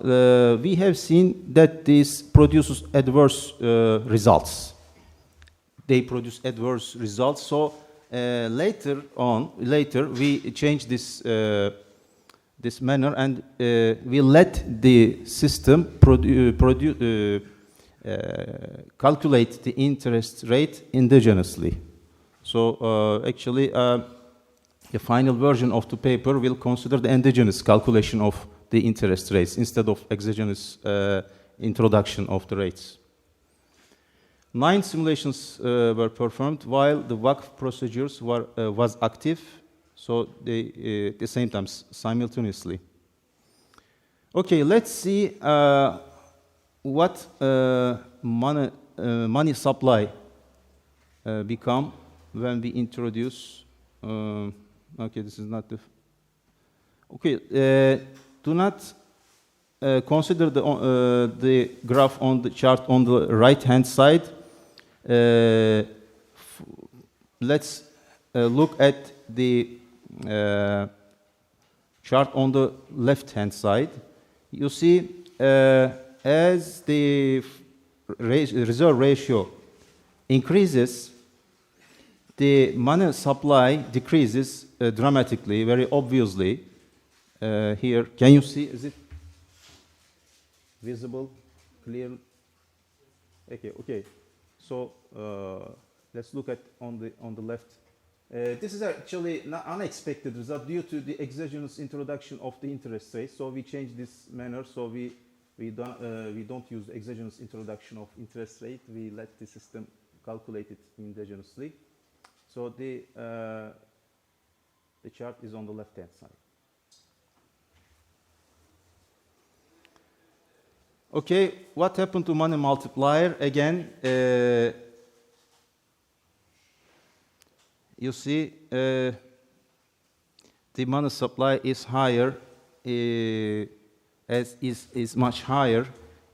we have seen that this produces adverse results. They produce adverse results. So later we changed this manner, and we let the system calculate the interest rate endogenously. So actually, the final version of the paper will consider the endogenous calculation of the interest rates instead of exogenous introduction of the rates. 9 simulations were performed while the Waqf procedures was active, so they at the same time simultaneously. Okay, let's see what money supply become when we introduce. Okay, this is not the. Okay, do not consider the graph on the chart on the right-hand side. Let's look at the chart on the left-hand side. You see, as the reserve ratio increases, the money supply decreases dramatically, very obviously. Here, can you see? Is it visible, clear? Okay. So let's look at on the left. This is actually an unexpected result due to the exogenous introduction of the interest rate. So we changed this manner. So we we don't use exogenous introduction of interest rate. We let the system calculate it endogenously. So the chart is on the left-hand side. Okay, what happened to money multiplier? Again, you see the money supply is higher, is much higher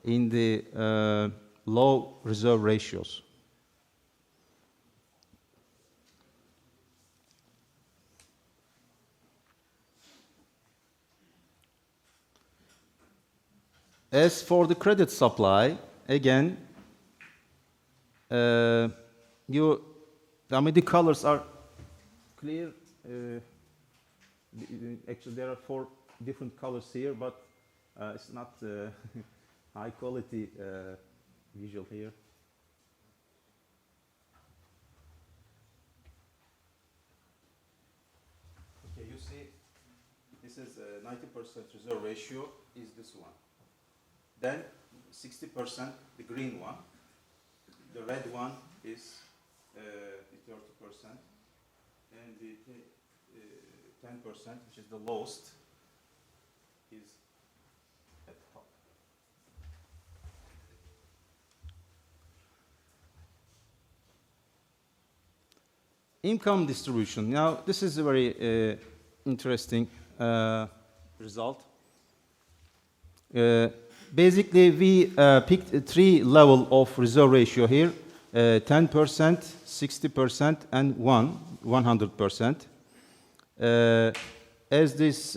in the low reserve ratios. As for the credit supply, again, the colors are clear. Actually, there are 4 different colors here, but it's not high quality visual here. Okay, you see, this is 90% reserve ratio is this one. Then 60%, the green one. The red one is the 30%, and the 10%, which is the lowest, is at the top. Income distribution. Now, this is a very interesting result. Basically, we picked 3 levels of reserve ratio here, 10%, 60%, and 100%. As this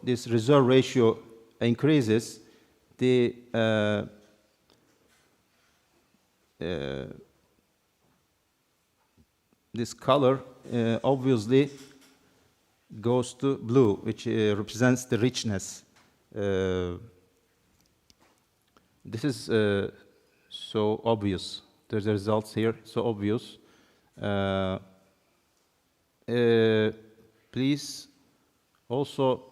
this reserve ratio increases, this color obviously goes to blue, which represents the richness. This is so obvious. There's the results here, so obvious. Please also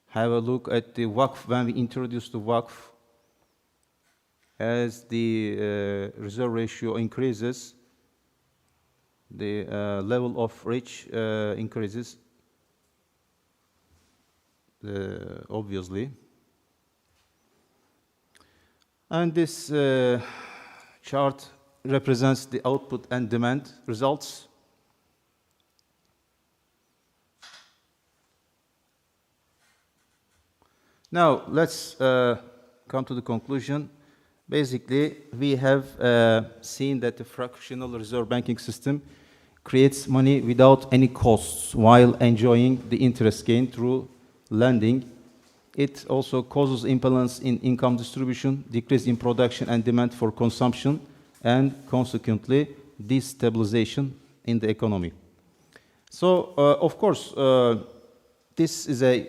have a look at the Waqf. When we introduce the Waqf, as the reserve ratio increases, the level of rich increases, obviously. And this chart represents the output and demand results. Now, let's come to the conclusion. Basically, we have seen that the fractional reserve banking system creates money without any costs while enjoying the interest gain through lending. It also causes imbalance in income distribution, decrease in production and demand for consumption, and consequently, destabilization in the economy. So, of course, this is a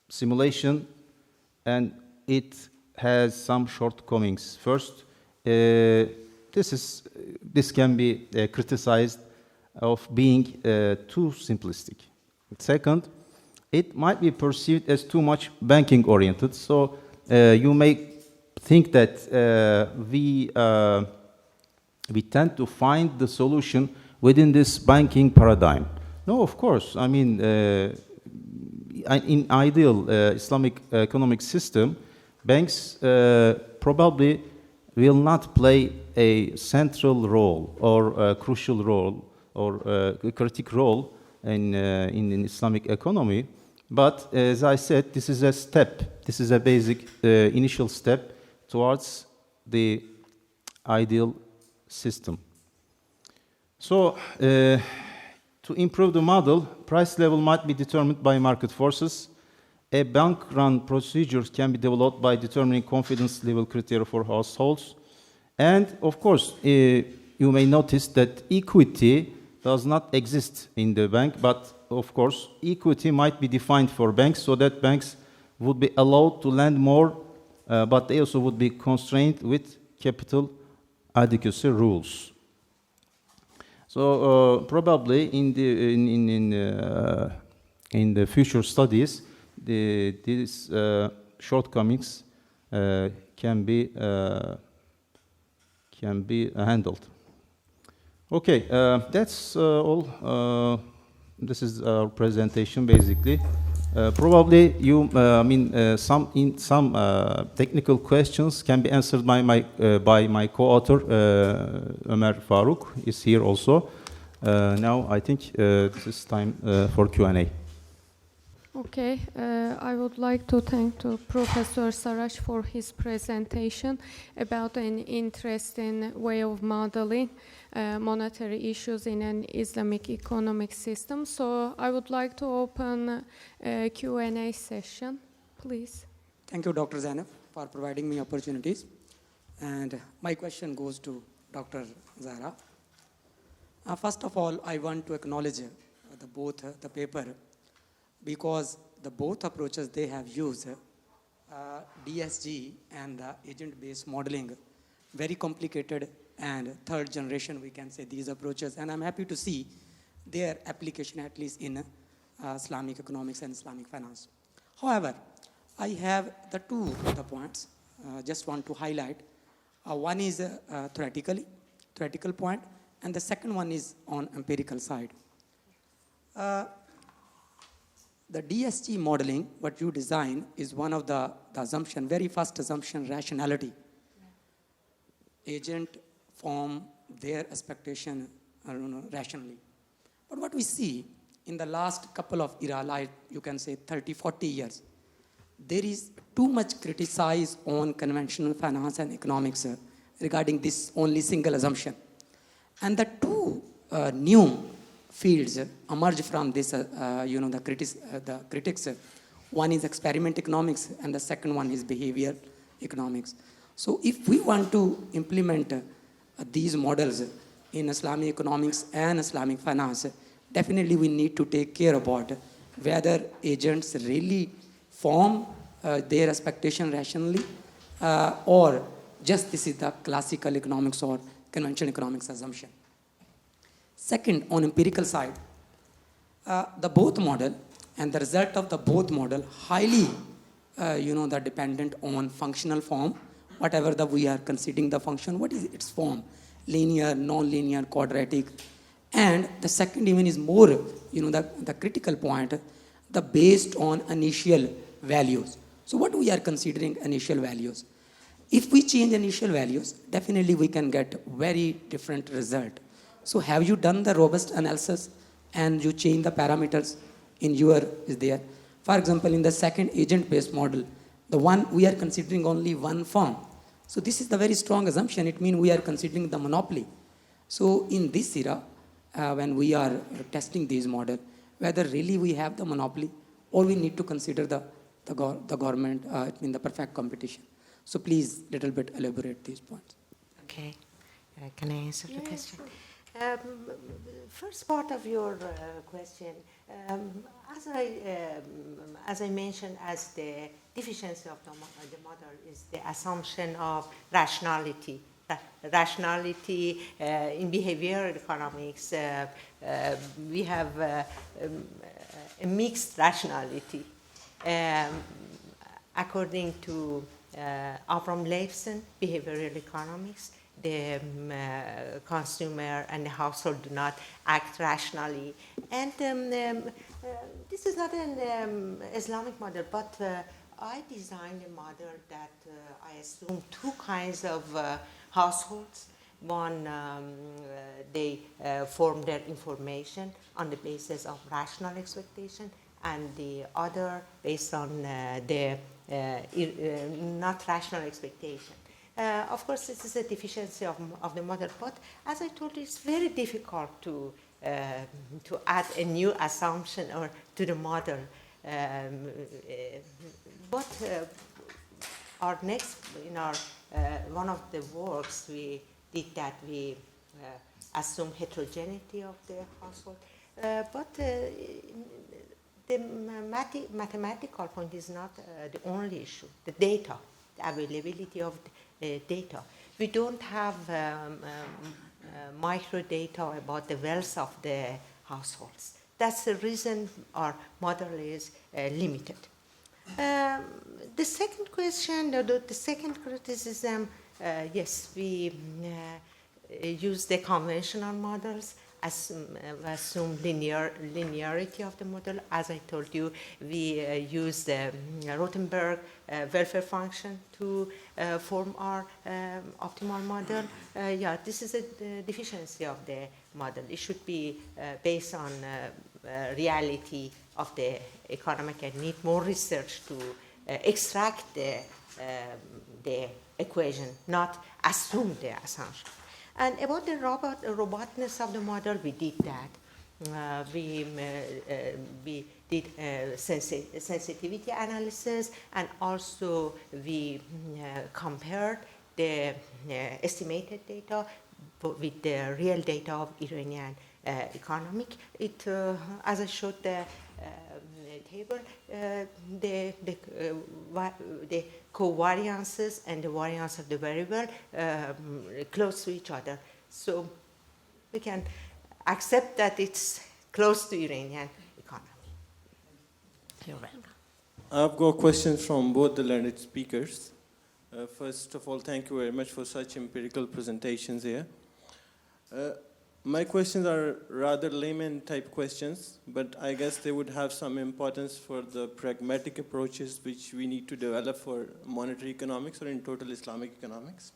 simulation, and it has some shortcomings. First, this can be criticized of being too simplistic. Second, it might be perceived as too much banking oriented. So you may think that we tend to find the solution within this banking paradigm. No, of course. I mean, in ideal Islamic economic system, banks probably will not play a central role or a crucial role or a critical role in Islamic economy. But as I said, this is a step. This is a basic initial step towards the ideal system. So, to improve the model, price level might be determined by market forces. A bank-run procedure can be developed by determining confidence level criteria for households. And of course, you may notice that equity does not exist in the bank, but of course, equity might be defined for banks so that banks would be allowed to lend more, but they also would be constrained with capital adequacy rules. So probably in in the future studies, these shortcomings can be handled. Okay, that's all. This is our presentation, basically. Probably you, some technical questions can be answered by my co-author Ömer Faruk is here also. Now I think this is time for Q&A. Okay, I would like to thank to Professor Saraç for his presentation about an interesting way of modeling monetary issues in an Islamic economic system. So I would like to open a Q&A session, please. Thank you, Dr. Zainab, for providing me opportunities. And my question goes to Dr. Zahra. First of all, I want to acknowledge the paper, because the both approaches they have used, DSG and the agent-based modeling, very complicated and third generation, we can say, these approaches. And I'm happy to see their application, at least in Islamic economics and Islamic finance. However, I have the points, just want to highlight. One is theoretical point, and the second one is on empirical side. The DSG modeling, what you design, is one of the assumption, very first assumption, rationality. Agent form their expectation rationally. But what we see in the last couple of era, like you can say 30, 40 years, there is too much criticize on conventional finance and economics regarding this only single assumption. And the two new fields emerge from this, the critics. One is experiment economics, and the second one is behavior economics. So if we want to implement these models in Islamic economics and Islamic finance, definitely we need to take care about whether agents really form their expectation rationally, or just this is the classical economics or conventional economics assumption. Second, on empirical side, the both model and the result of the both model highly, the dependent on functional form, whatever we are considering the function, what is its form, linear, non-linear, quadratic. And the second even is more, the critical point, the based on initial values. So what we are considering initial values. If we change initial values, definitely we can get very different result. So have you done the robust analysis and you change the parameters in your, is there? For example, in the second agent-based model, the one we are considering only one firm. So this is the very strong assumption. It means we are considering the monopoly. So in this era, when we are testing these models, whether really we have the monopoly or we need to consider the government, the perfect competition. So please, little bit elaborate these points. Okay. Can I answer the question? First part of your question, as I mentioned, as the deficiency of the model is the assumption of rationality. Rationality in behavioral economics, we have a mixed rationality. According to Abraham Leibson, behavioral economics, the consumer and the household do not act rationally. And this is not an Islamic model, but I designed a model that I assume two kinds of households. One, they form their information on the basis of rational expectation, and the other based on the not rational expectation. Of course, this is a deficiency of the model, but as I told you, it's very difficult to add a new assumption or to the model. But our next, in our one of the works, we did that we assume heterogeneity of the household, but the mathematical point is not the only issue. The data, the availability of data. We don't have micro data about the wealth of the households. That's the reason our model is limited. The second question, the second criticism, yes, we use the conventional models, assume linearity of the model. As I told you, we use the Rothenberg welfare function to form our optimal model. Yeah, this is a deficiency of the model. It should be based on reality of the economic and need more research to extract the equation, not assume the assumption. And about the robustness of the model, we did that. We did sensitivity analysis, and also we compared the estimated data with the real data of Iranian economic. It, as I showed the table, the covariances and the variance of the variable close to each other. So we can accept that it's close to Iranian economy. You're welcome. I've got questions from both the learned speakers. First of all, thank you very much for such empirical presentations here. My questions are rather layman type questions, but I guess they would have some importance for the pragmatic approaches which we need to develop for monetary economics or in total Islamic economics.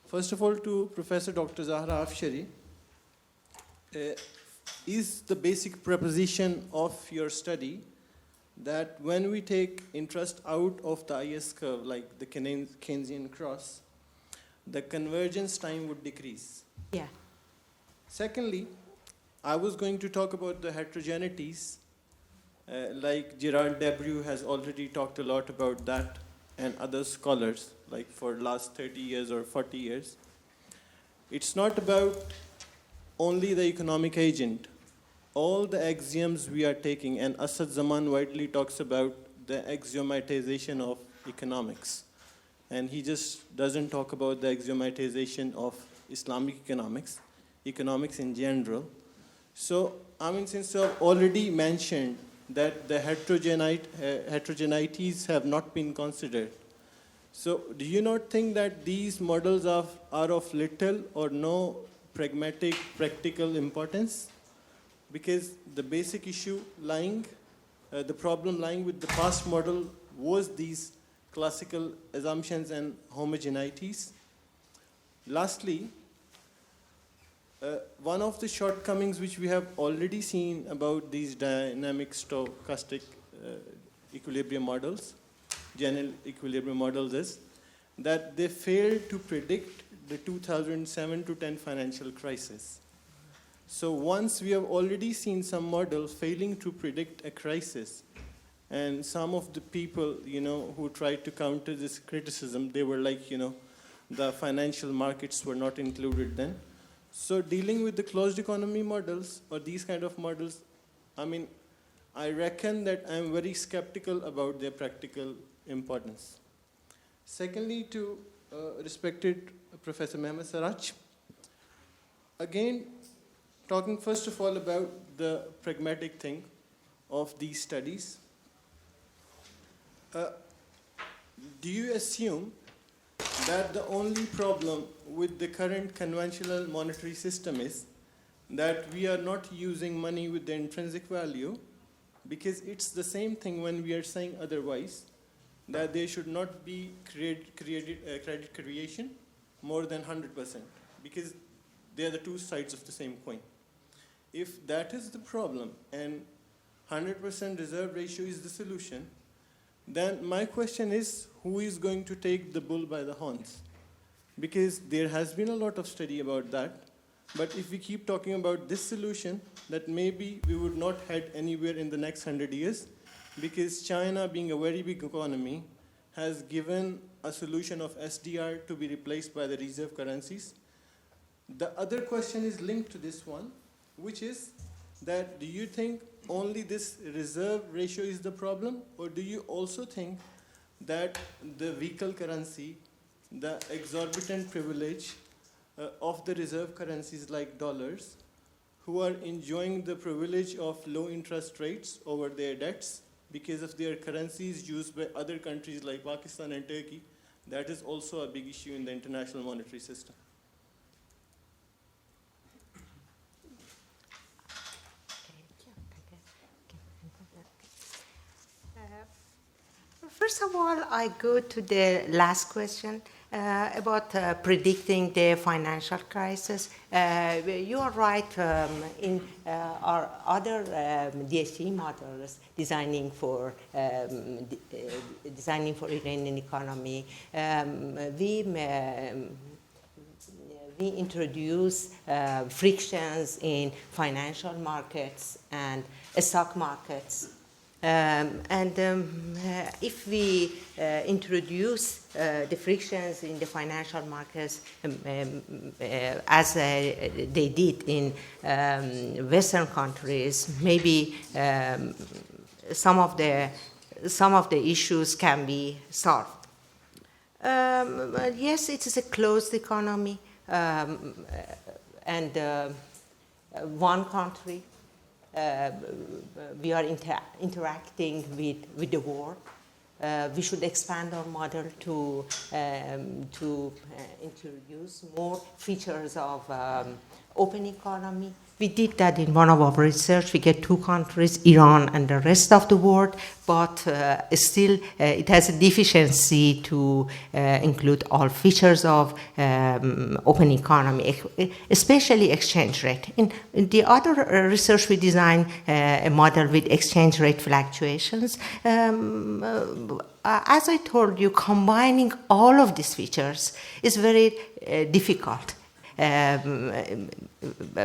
First of all, to Professor Dr. Zahra Afshari, is the basic proposition of your study that when we take interest out of the IS curve, like the Keynesian cross, the convergence time would decrease? Yeah. Secondly, I was going to talk about the heterogeneities, like Gerald Debreu has already talked a lot about that, and other scholars, like for last 30 years or 40 years. It's not about only the economic agent. All the axioms we are taking, and Asad Zaman widely talks about the axiomatization of economics. And he just doesn't talk about the axiomatization of Islamic economics in general. So, I mean, since you have already mentioned that the heterogeneities have not been considered, so do you not think that these models are of little or no pragmatic, practical importance? Because the basic issue lying, the problem lying with the past model was these classical assumptions and homogeneities. Lastly, one of the shortcomings which we have already seen about these dynamic stochastic equilibrium models, general equilibrium models, is that they failed to predict the 2007 to 10 financial crisis. So once we have already seen some models failing to predict a crisis, and some of the people, who tried to counter this criticism, they were like, the financial markets were not included then. So dealing with the closed economy models or these kind of models, I mean, I reckon that I'm very skeptical about their practical importance. Secondly, to respected Professor Mehmet Sarach, again, talking first of all about the pragmatic thing of these studies, do you assume that the only problem with the current conventional monetary system is that we are not using money with the intrinsic value, because it's the same thing when we are saying otherwise, that there should not be credit creation more than 100%, because they are the two sides of the same coin. If that is the problem and 100% reserve ratio is the solution, then my question is, who is going to take the bull by the horns? Because there has been a lot of study about that, but if we keep talking about this solution, that maybe we would not head anywhere in the next 100 years, because China, being a very big economy, has given a solution of SDR to be replaced by the reserve currencies. The other question is linked to this one, which is that do you think only this reserve ratio is the problem, or do you also think that the vehicle currency, the exorbitant privilege of the reserve currencies like dollars, who are enjoying the privilege of low interest rates over their debts because of their currencies used by other countries like Pakistan and Turkey. That is also a big issue in the international monetary system. First of all, I go to the last question about predicting the financial crisis. You are right. In our other DSE models designing for Iranian economy, we introduce frictions in financial markets and stock markets. If we introduce the frictions in the financial markets as they did in Western countries, maybe some of the issues can be solved. Yes, it is a closed economy, and one country. We are interacting with the world. We should expand our model to introduce more features of open economy. We did that in one of our research. We get two countries, Iran and the rest of the world, but still it has a deficiency to include all features of open economy, especially exchange rate. In the other research, we designed a model with exchange rate fluctuations. As I told you, combining all of these features is very difficult.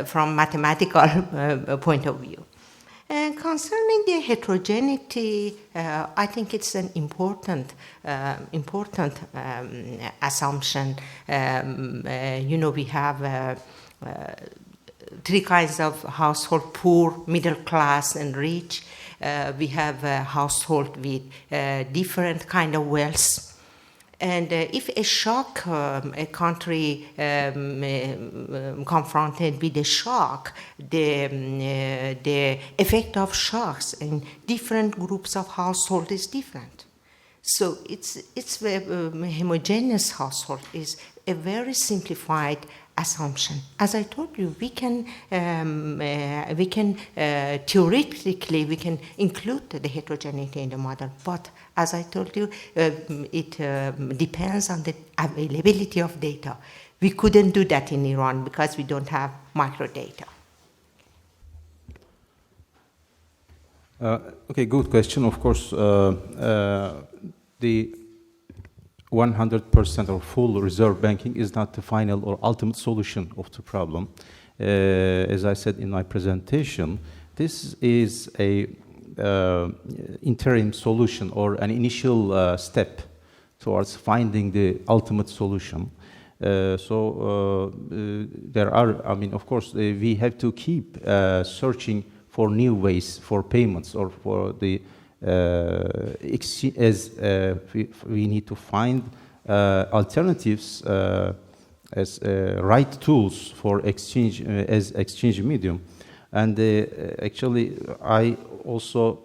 From mathematical point of view. And concerning the heterogeneity, I think it's an important assumption. We have three kinds of household: poor, middle class, and rich. We have a household with different kind of wealth. And if a shock, a country confronted with a shock, the effect of shocks in different groups of household is different. So it's a homogeneous household is a very simplified assumption. As I told you, we can theoretically we can include the heterogeneity in the model, but as I told you, it depends on the availability of data. We couldn't do that in Iran because we don't have microdata. Okay, good question. Of course, the 100% or full reserve banking is not the final or ultimate solution of the problem. As I said in my presentation, this is a interim solution or an initial step towards finding the ultimate solution. There are, of course, we have to keep searching for new ways for payments or for the we need to find alternatives as right tools for exchange as exchange medium. And actually, I also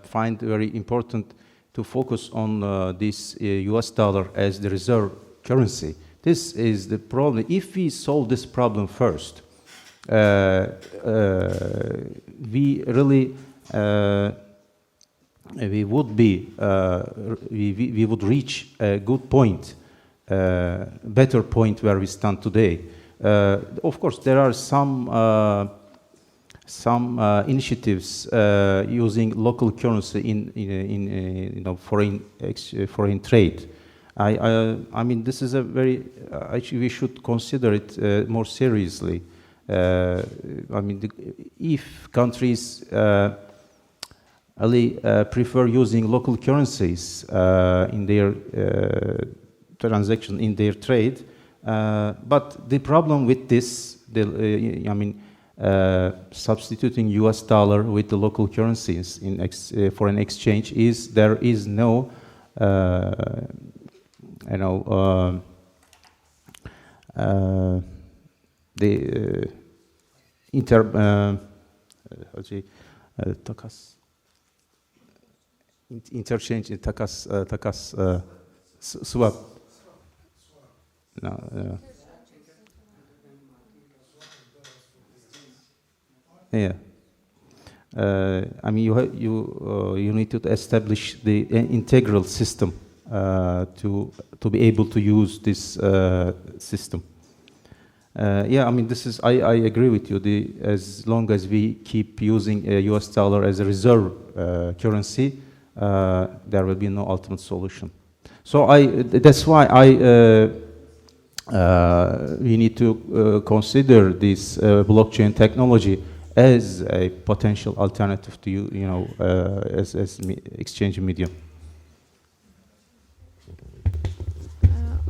find very important to focus on this US dollar as the reserve currency. This is the problem. If we solve this problem first, we really we would reach a good point, better point where we stand today. Of course, there are some initiatives using local currency in foreign trade. I mean, this is a very actually we should consider it more seriously. If countries really prefer using local currencies in their transaction, in their trade, but the problem with this, substituting US dollar with the local currencies in for an exchange is there is no, takas, interchange, takas, swap. No, yeah. I mean, you need to establish the integral system to be able to use this system. Yeah, I mean, I agree with you. As long as we keep using US dollar as a reserve currency, there will be no ultimate solution. So that's why we need to consider this blockchain technology as a potential alternative to as exchange medium.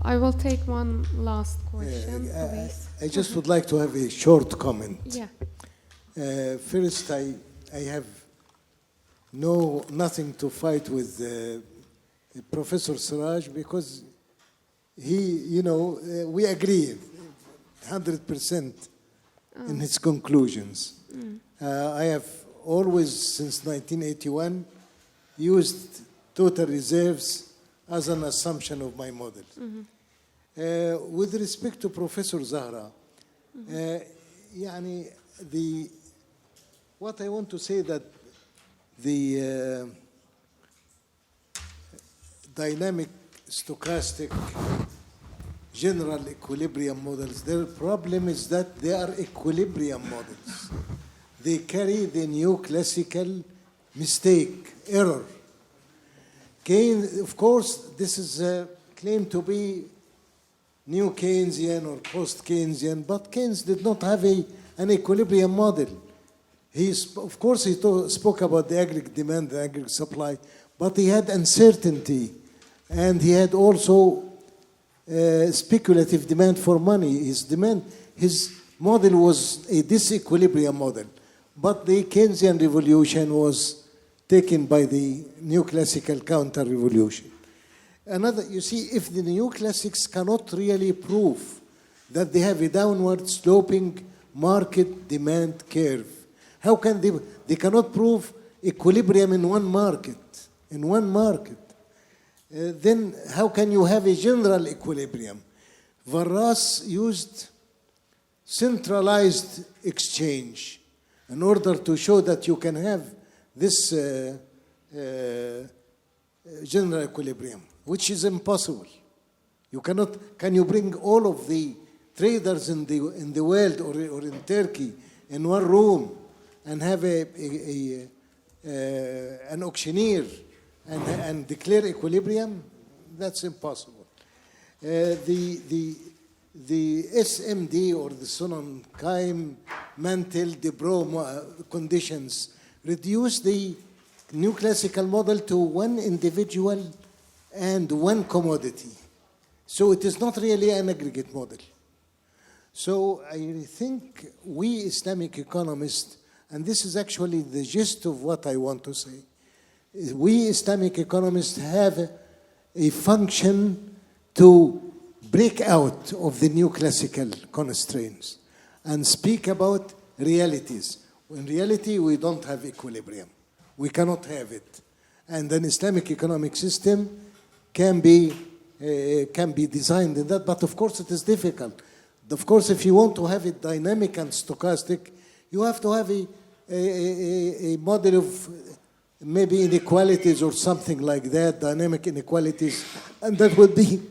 I will take one last question, please. I just would like to have a short comment. Yeah. First, I have nothing to fight with Professor Siraj because he, we agree 100% in his conclusions. I have always, since 1981, used total reserves as an assumption of my model. With respect to Professor Zahra, what I want to say that the dynamic stochastic general equilibrium models, their problem is that they are equilibrium models. They carry the neoclassical mistake, error. Keynes, of course, this is claimed to be new Keynesian or post-Keynesian, but Keynes did not have an equilibrium model. Of course, he spoke about the aggregate demand, the aggregate supply, but he had uncertainty, and he had also speculative demand for money. His model was a disequilibrium model, but the Keynesian revolution was taken by the neoclassical counter-revolution. You see, if the neoclassics cannot really prove that they have a downward sloping market demand curve, how can they cannot prove equilibrium in one market, then how can you have a general equilibrium? Varras used centralized exchange in order to show that you can have this general equilibrium, which is impossible. You cannot. Can you bring all of the traders in the world or in Turkey in one room and have an auctioneer and declare equilibrium? That's impossible. The SMD or the Sonnenheim, Mantel, de Broglie conditions reduce the neoclassical model to one individual and one commodity. So it is not really an aggregate model. So I think we Islamic economists, and this is actually the gist of what I want to say, we Islamic economists have a function to break out of the neoclassical constraints and speak about realities. In reality, we don't have equilibrium. We cannot have it. And an Islamic economic system can be designed in that, but of course it is difficult. Of course, if you want to have it dynamic and stochastic, you have to have a model of maybe inequalities or something like that, dynamic inequalities, and that would be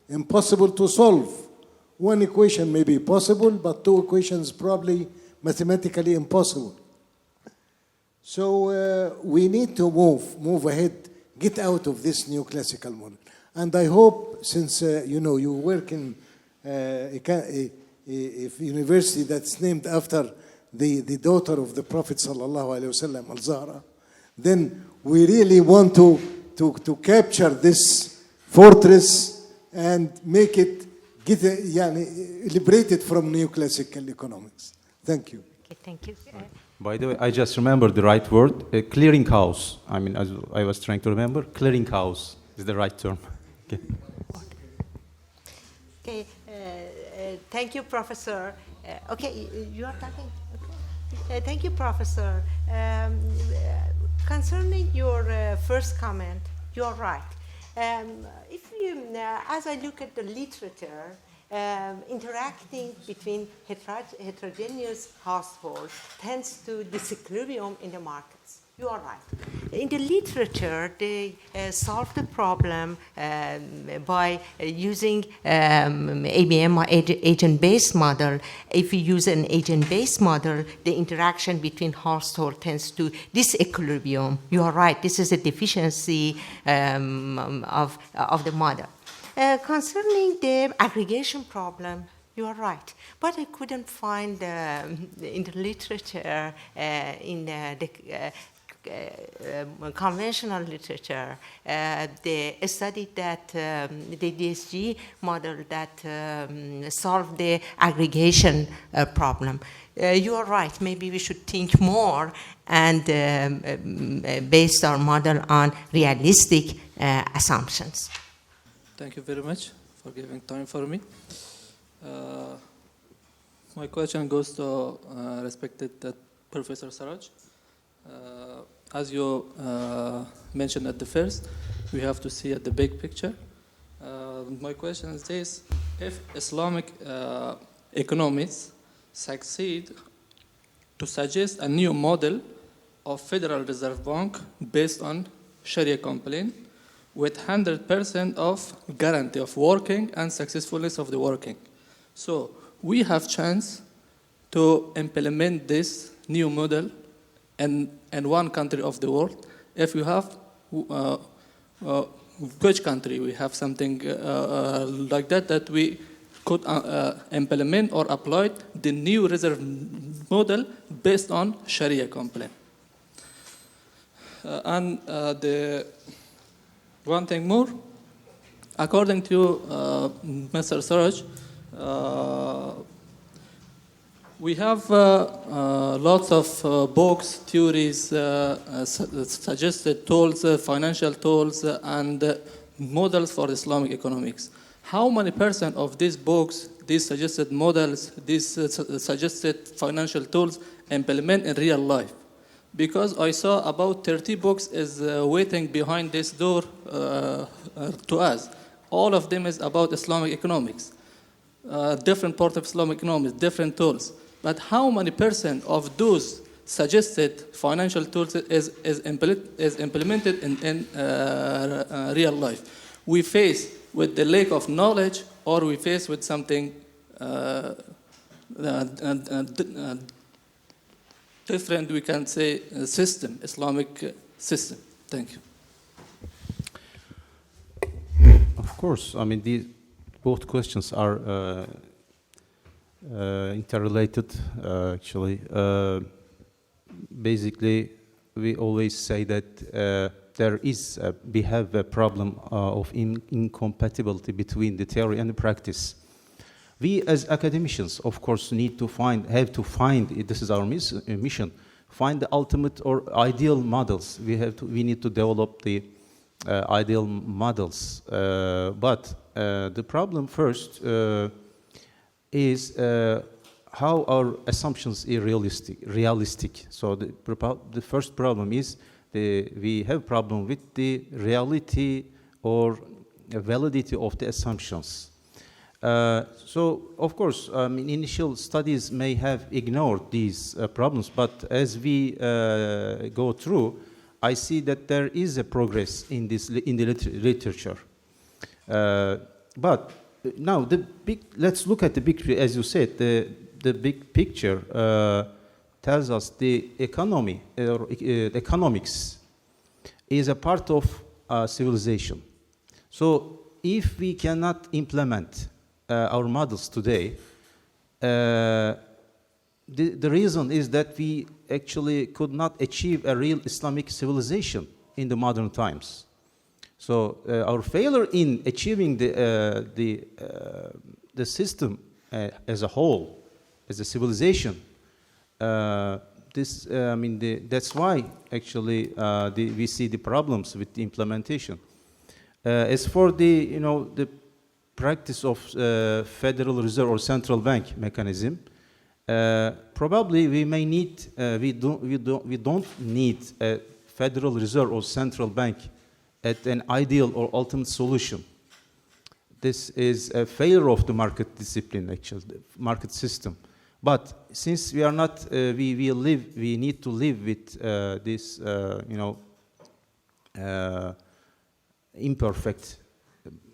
impossible to solve. One equation may be possible, but two equations probably mathematically impossible. So we need to move ahead, get out of this neoclassical model. And I hope, since you work in a university that's named after the daughter of the Prophet sallallahu alaihi wasallam, Al-Zahra, then we really want to capture this fortress and make it liberated from neoclassical economics. Thank you. Okay, thank you. By the way, I just remembered the right word, clearinghouse. I mean, as I was trying to remember, clearinghouse is the right term. Okay. Okay, thank you, Professor. Okay, you are talking? Okay. Thank you, Professor. Concerning your first comment, you're right. If you, as I look at the literature, interacting between heterogeneous households tends to disequilibrium in the markets. You are right. In the literature, they solve the problem by using ABM or agent-based model. If you use an agent-based model, the interaction between households tends to disequilibrium. You are right. This is a deficiency of the model. Concerning the aggregation problem, you are right, but I couldn't find in the literature, in the conventional literature, the study that the DSG model that solved the aggregation problem. You are right. Maybe we should think more and base our model on realistic assumptions. Thank you very much for giving time for me. My question goes to respected Professor Saraj. As you mentioned at the first, we have to see at the big picture. My question is this: if Islamic economists succeed to suggest a new model of Federal Reserve Bank based on Sharia compliance, with 100% of guarantee of working and successfulness of the working. So we have chance to implement this new model in one country of the world. If you have, which country we have something like that we could implement or apply the new reserve model based on Sharia compliance. And the one thing more, according to Mr. Saraj, we have lots of books, theories, suggested tools, financial tools, and models for Islamic economics. How many % of these books, these suggested models, these suggested financial tools implement in real life? Because I saw about 30 books is waiting behind this door to us. All of them is about Islamic economics. Different part of Islamic economics, different tools. But how many % of those suggested financial tools is implemented in real life? We face with the lack of knowledge, or we face with something different, we can say, system, Islamic system. Thank you. Of course, I mean, both questions are interrelated, actually. Basically, we always say that we have a problem of incompatibility between the theory and the practice. We as academicians, of course, have to find, this is our mission, find the ultimate or ideal models. We need to develop the ideal models. But the problem first is how our assumptions are realistic. So the first problem is we have problem with the reality or validity of the assumptions. So, of course, initial studies may have ignored these problems, but as we go through, I see that there is a progress in the literature. But now, let's look at the big, as you said, the big picture tells us the economy or economics is a part of civilization. So, if we cannot implement our models today, the reason is that we actually could not achieve a real Islamic civilization in the modern times. So our failure in achieving the system as a whole, as a civilization, that's why actually we see the problems with the implementation. As for the practice of Federal Reserve or central bank mechanism, Probably we may need, we don't need a Federal Reserve or central bank at an ideal or ultimate solution. This is a failure of the market discipline, actually, the market system. But since we are not, we need to live with this, imperfect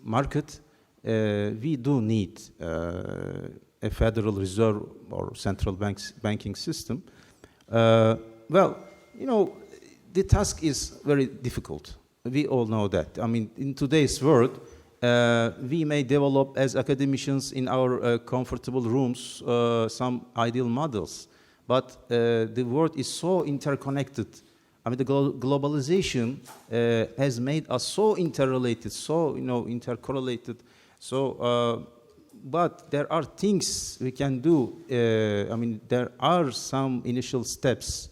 market. We do need a Federal Reserve or central banking system. Well, the task is very difficult. We all know that. I mean, in today's world, we may develop as academicians in our comfortable rooms some ideal models, but the world is so interconnected. I mean, the globalization has made us so interrelated, so intercorrelated. So, but there are things we can do. I mean, there are some initial steps.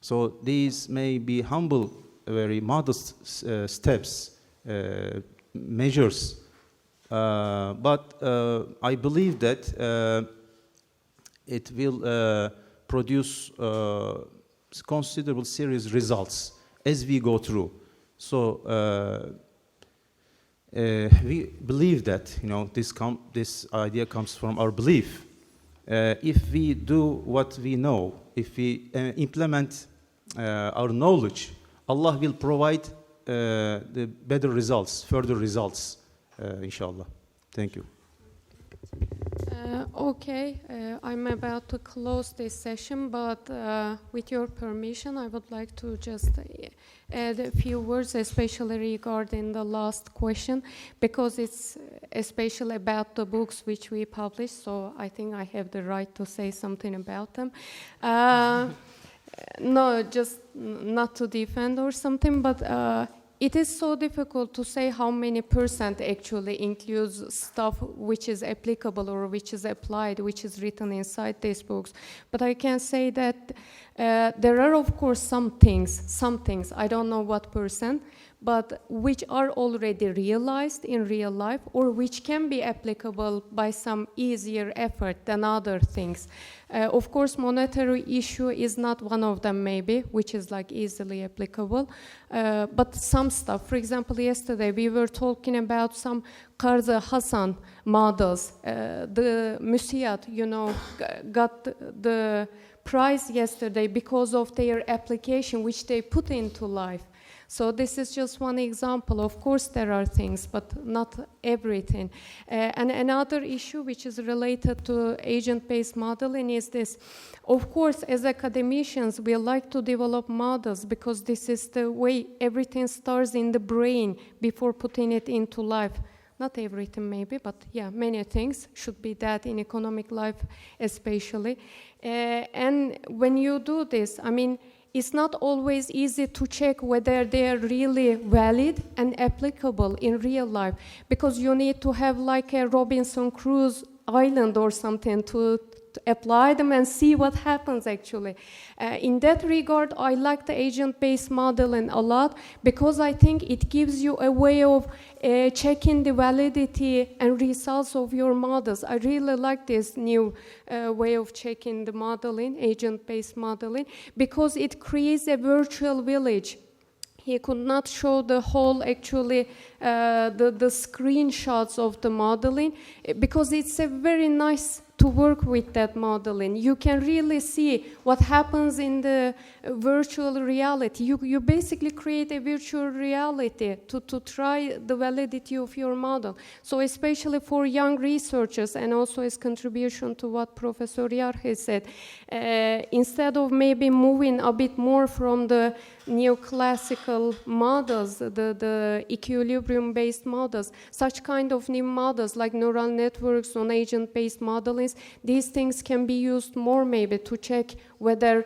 So these may be humble, very modest steps, measures, but I believe that it will produce considerable serious results as we go through. So we believe that this idea comes from our belief. If we do what we know, if we implement our knowledge, Allah will provide the better results, further results, inshallah. Thank you. Okay, I'm about to close this session, but with your permission, I would like to just add a few words, especially regarding the last question, because it's especially about the books which we published, so I think I have the right to say something about them. No, just not to defend or something, but it is so difficult to say how many percent actually includes stuff which is applicable or which is applied, which is written inside these books. But I can say that there are, of course, some things, I don't know what percent, but which are already realized in real life or which can be applicable by some easier effort than other things. Of course, monetary issue is not one of them maybe, which is like easily applicable, but some stuff. For example, yesterday we were talking about some Qarza Hassan models. The Musiat, got the prize yesterday because of their application which they put into life. So this is just one example. Of course there are things, but not everything. And another issue which is related to agent-based modeling is this. Of course, as academicians, we like to develop models because this is the way everything starts in the brain before putting it into life. Not everything maybe, but yeah, many things should be that in economic life especially. And when you do this, I mean, it's not always easy to check whether they are really valid and applicable in real life, because you need to have like a Robinson Crusoe island or something to apply them and see what happens actually. In that regard, I like the agent-based modeling a lot because I think it gives you a way of checking the validity and results of your models. I really like this new way of checking the modeling, agent-based modeling, because it creates a virtual village. He could not show the whole, actually, the screenshots of the modeling, because it's a very nice to work with that modeling. You can really see what happens in the virtual reality. You basically create a virtual reality to try the validity of your model. So especially for young researchers, and also as contribution to what Professor Yarhe said, instead of maybe moving a bit more from the neoclassical models, the equilibrium-based models, such kind of new models like neural networks on agent-based modeling, these things can be used more maybe to check whether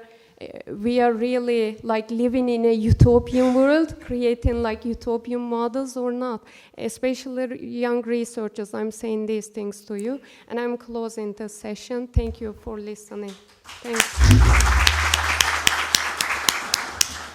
we are really like living in a utopian world, creating like utopian models or not. Especially young researchers, I'm saying these things to you, and I'm closing the session. Thank you for listening. Thanks.